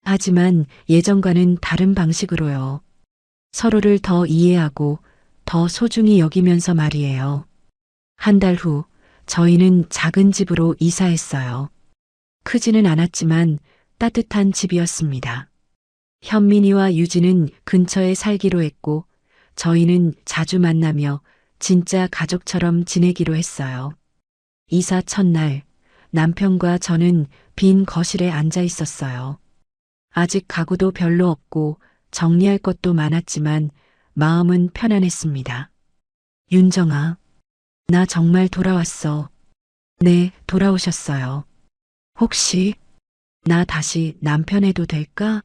하지만 예전과는 다른 방식으로요. 서로를 더 이해하고 더 소중히 여기면서 말이에요. 한 달 후, 저희는 작은 집으로 이사했어요. 크지는 않았지만 따뜻한 집이었습니다. 현민이와 유진은 근처에 살기로 했고, 저희는 자주 만나며 진짜 가족처럼 지내기로 했어요. 이사 첫날, 남편과 저는 빈 거실에 앉아 있었어요. 아직 가구도 별로 없고 정리할 것도 많았지만 마음은 편안했습니다. 윤정아, 나 정말 돌아왔어. 네, 돌아오셨어요. 혹시 나 다시 남편 해도 될까?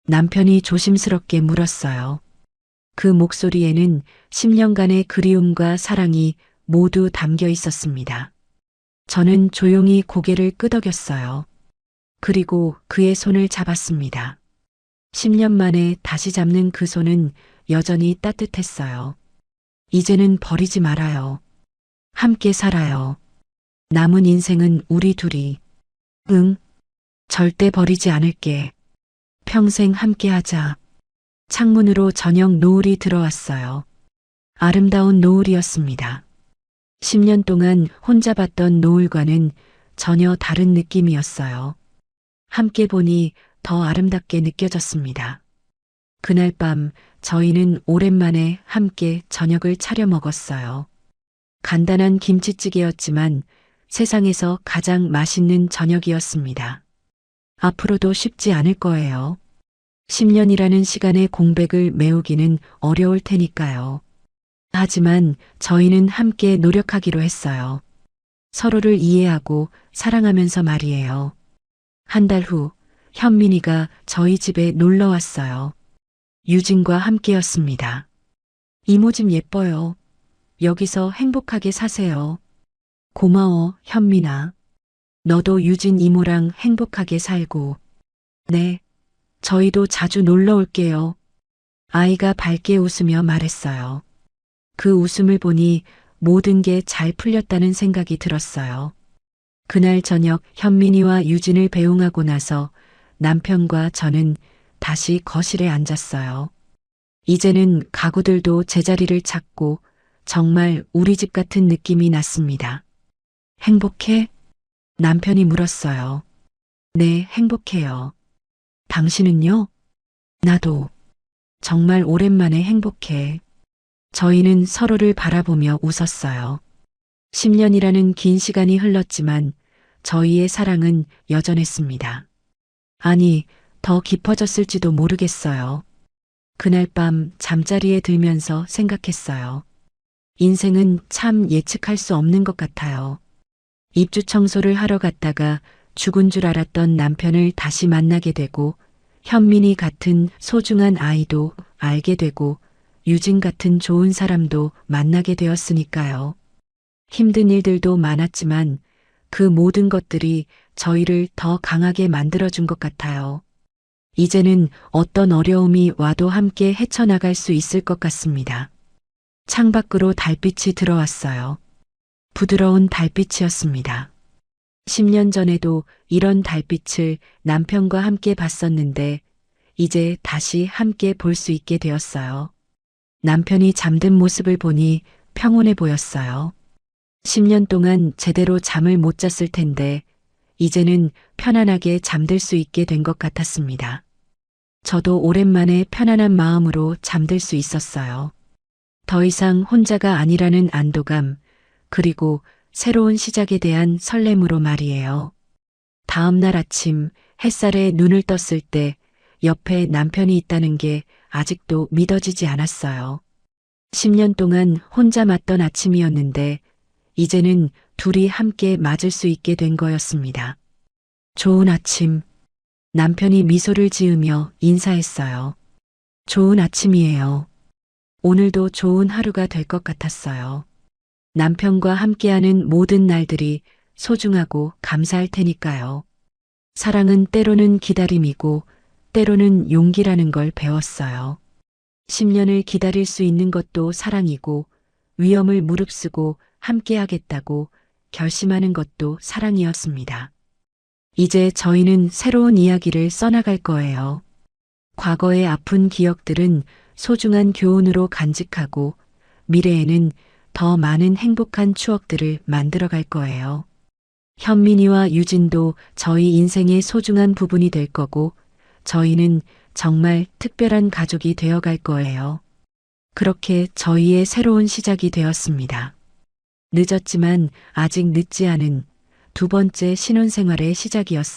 남편이 조심스럽게 물었어요. 그 목소리에는 10년간의 그리움과 사랑이 모두 담겨 있었습니다. 저는 조용히 고개를 끄덕였어요. 그리고 그의 손을 잡았습니다. 10년 만에 다시 잡는 그 손은 여전히 따뜻했어요. 이제는 버리지 말아요. 함께 살아요. 남은 인생은 우리 둘이. 응, 절대 버리지 않을게. 평생 함께 하자. 창문으로 저녁 노을이 들어왔어요. 아름다운 노을이었습니다. 10년 동안 혼자 봤던 노을과는 전혀 다른 느낌이었어요. 함께 보니 더 아름답게 느껴졌습니다. 그날 밤 저희는 오랜만에 함께 저녁을 차려 먹었어요. 간단한 김치찌개였지만 세상에서 가장 맛있는 저녁이었습니다. 앞으로도 쉽지 않을 거예요. 10년이라는 시간의 공백을 메우기는 어려울 테니까요. 하지만 저희는 함께 노력하기로 했어요. 서로를 이해하고 사랑하면서 말이에요. 한 달 후, 현민이가 저희 집에 놀러 왔어요. 유진과 함께였습니다. 이모 집 예뻐요. 여기서 행복하게 사세요. 고마워, 현민아. 너도 유진 이모랑 행복하게 살고. 네, 저희도 자주 놀러 올게요. 아이가 밝게 웃으며 말했어요. 그 웃음을 보니 모든 게 잘 풀렸다는 생각이 들었어요. 그날 저녁 현민이와 유진을 배웅하고 나서 남편과 저는 다시 거실에 앉았어요. 이제는 가구들도 제자리를 찾고 정말 우리 집 같은 느낌이 났습니다. 행복해? 남편이 물었어요. 네, 행복해요. 당신은요? 나도. 정말 오랜만에 행복해. 저희는 서로를 바라보며 웃었어요. 10년이라는 긴 시간이 흘렀지만 저희의 사랑은 여전했습니다. 아니, 더 깊어졌을지도 모르겠어요. 그날 밤 잠자리에 들면서 생각했어요. 인생은 참 예측할 수 없는 것 같아요. 입주 청소를 하러 갔다가 죽은 줄 알았던 남편을 다시 만나게 되고 현민이 같은 소중한 아이도 알게 되고 유진 같은 좋은 사람도 만나게 되었으니까요. 힘든 일들도 많았지만 그 모든 것들이 저희를 더 강하게 만들어준 것 같아요. 이제는 어떤 어려움이 와도 함께 헤쳐나갈 수 있을 것 같습니다. 창밖으로 달빛이 들어왔어요. 부드러운 달빛이었습니다. 10년 전에도 이런 달빛을 남편과 함께 봤었는데 이제 다시 함께 볼 수 있게 되었어요. 남편이 잠든 모습을 보니 평온해 보였어요. 10년 동안 제대로 잠을 못 잤을 텐데 이제는 편안하게 잠들 수 있게 된 것 같았습니다. 저도 오랜만에 편안한 마음으로 잠들 수 있었어요. 더 이상 혼자가 아니라는 안도감, 그리고 새로운 시작에 대한 설렘으로 말이에요. 다음 날 아침 햇살에 눈을 떴을 때 옆에 남편이 있다는 게 아직도 믿어지지 않았어요. 10년 동안 혼자 맞던 아침이었는데 이제는 둘이 함께 맞을 수 있게 된 거였습니다. 좋은 아침. 남편이 미소를 지으며 인사했어요. 좋은 아침이에요. 오늘도 좋은 하루가 될 것 같았어요. 남편과 함께하는 모든 날들이 소중하고 감사할 테니까요. 사랑은 때로는 기다림이고 때로는 용기라는 걸 배웠어요. 10년을 기다릴 수 있는 것도 사랑이고 위험을 무릅쓰고 함께하겠다고 결심하는 것도 사랑이었습니다. 이제 저희는 새로운 이야기를 써나갈 거예요. 과거의 아픈 기억들은 소중한 교훈으로 간직하고 미래에는 더 많은 행복한 추억들을 만들어 갈 거예요. 현민이와 유진도 저희 인생의 소중한 부분이 될 거고 저희는 정말 특별한 가족이 되어 갈 거예요. 그렇게 저희의 새로운 시작이 되었습니다. 늦었지만 아직 늦지 않은 두 번째 신혼생활의 시작이었어요.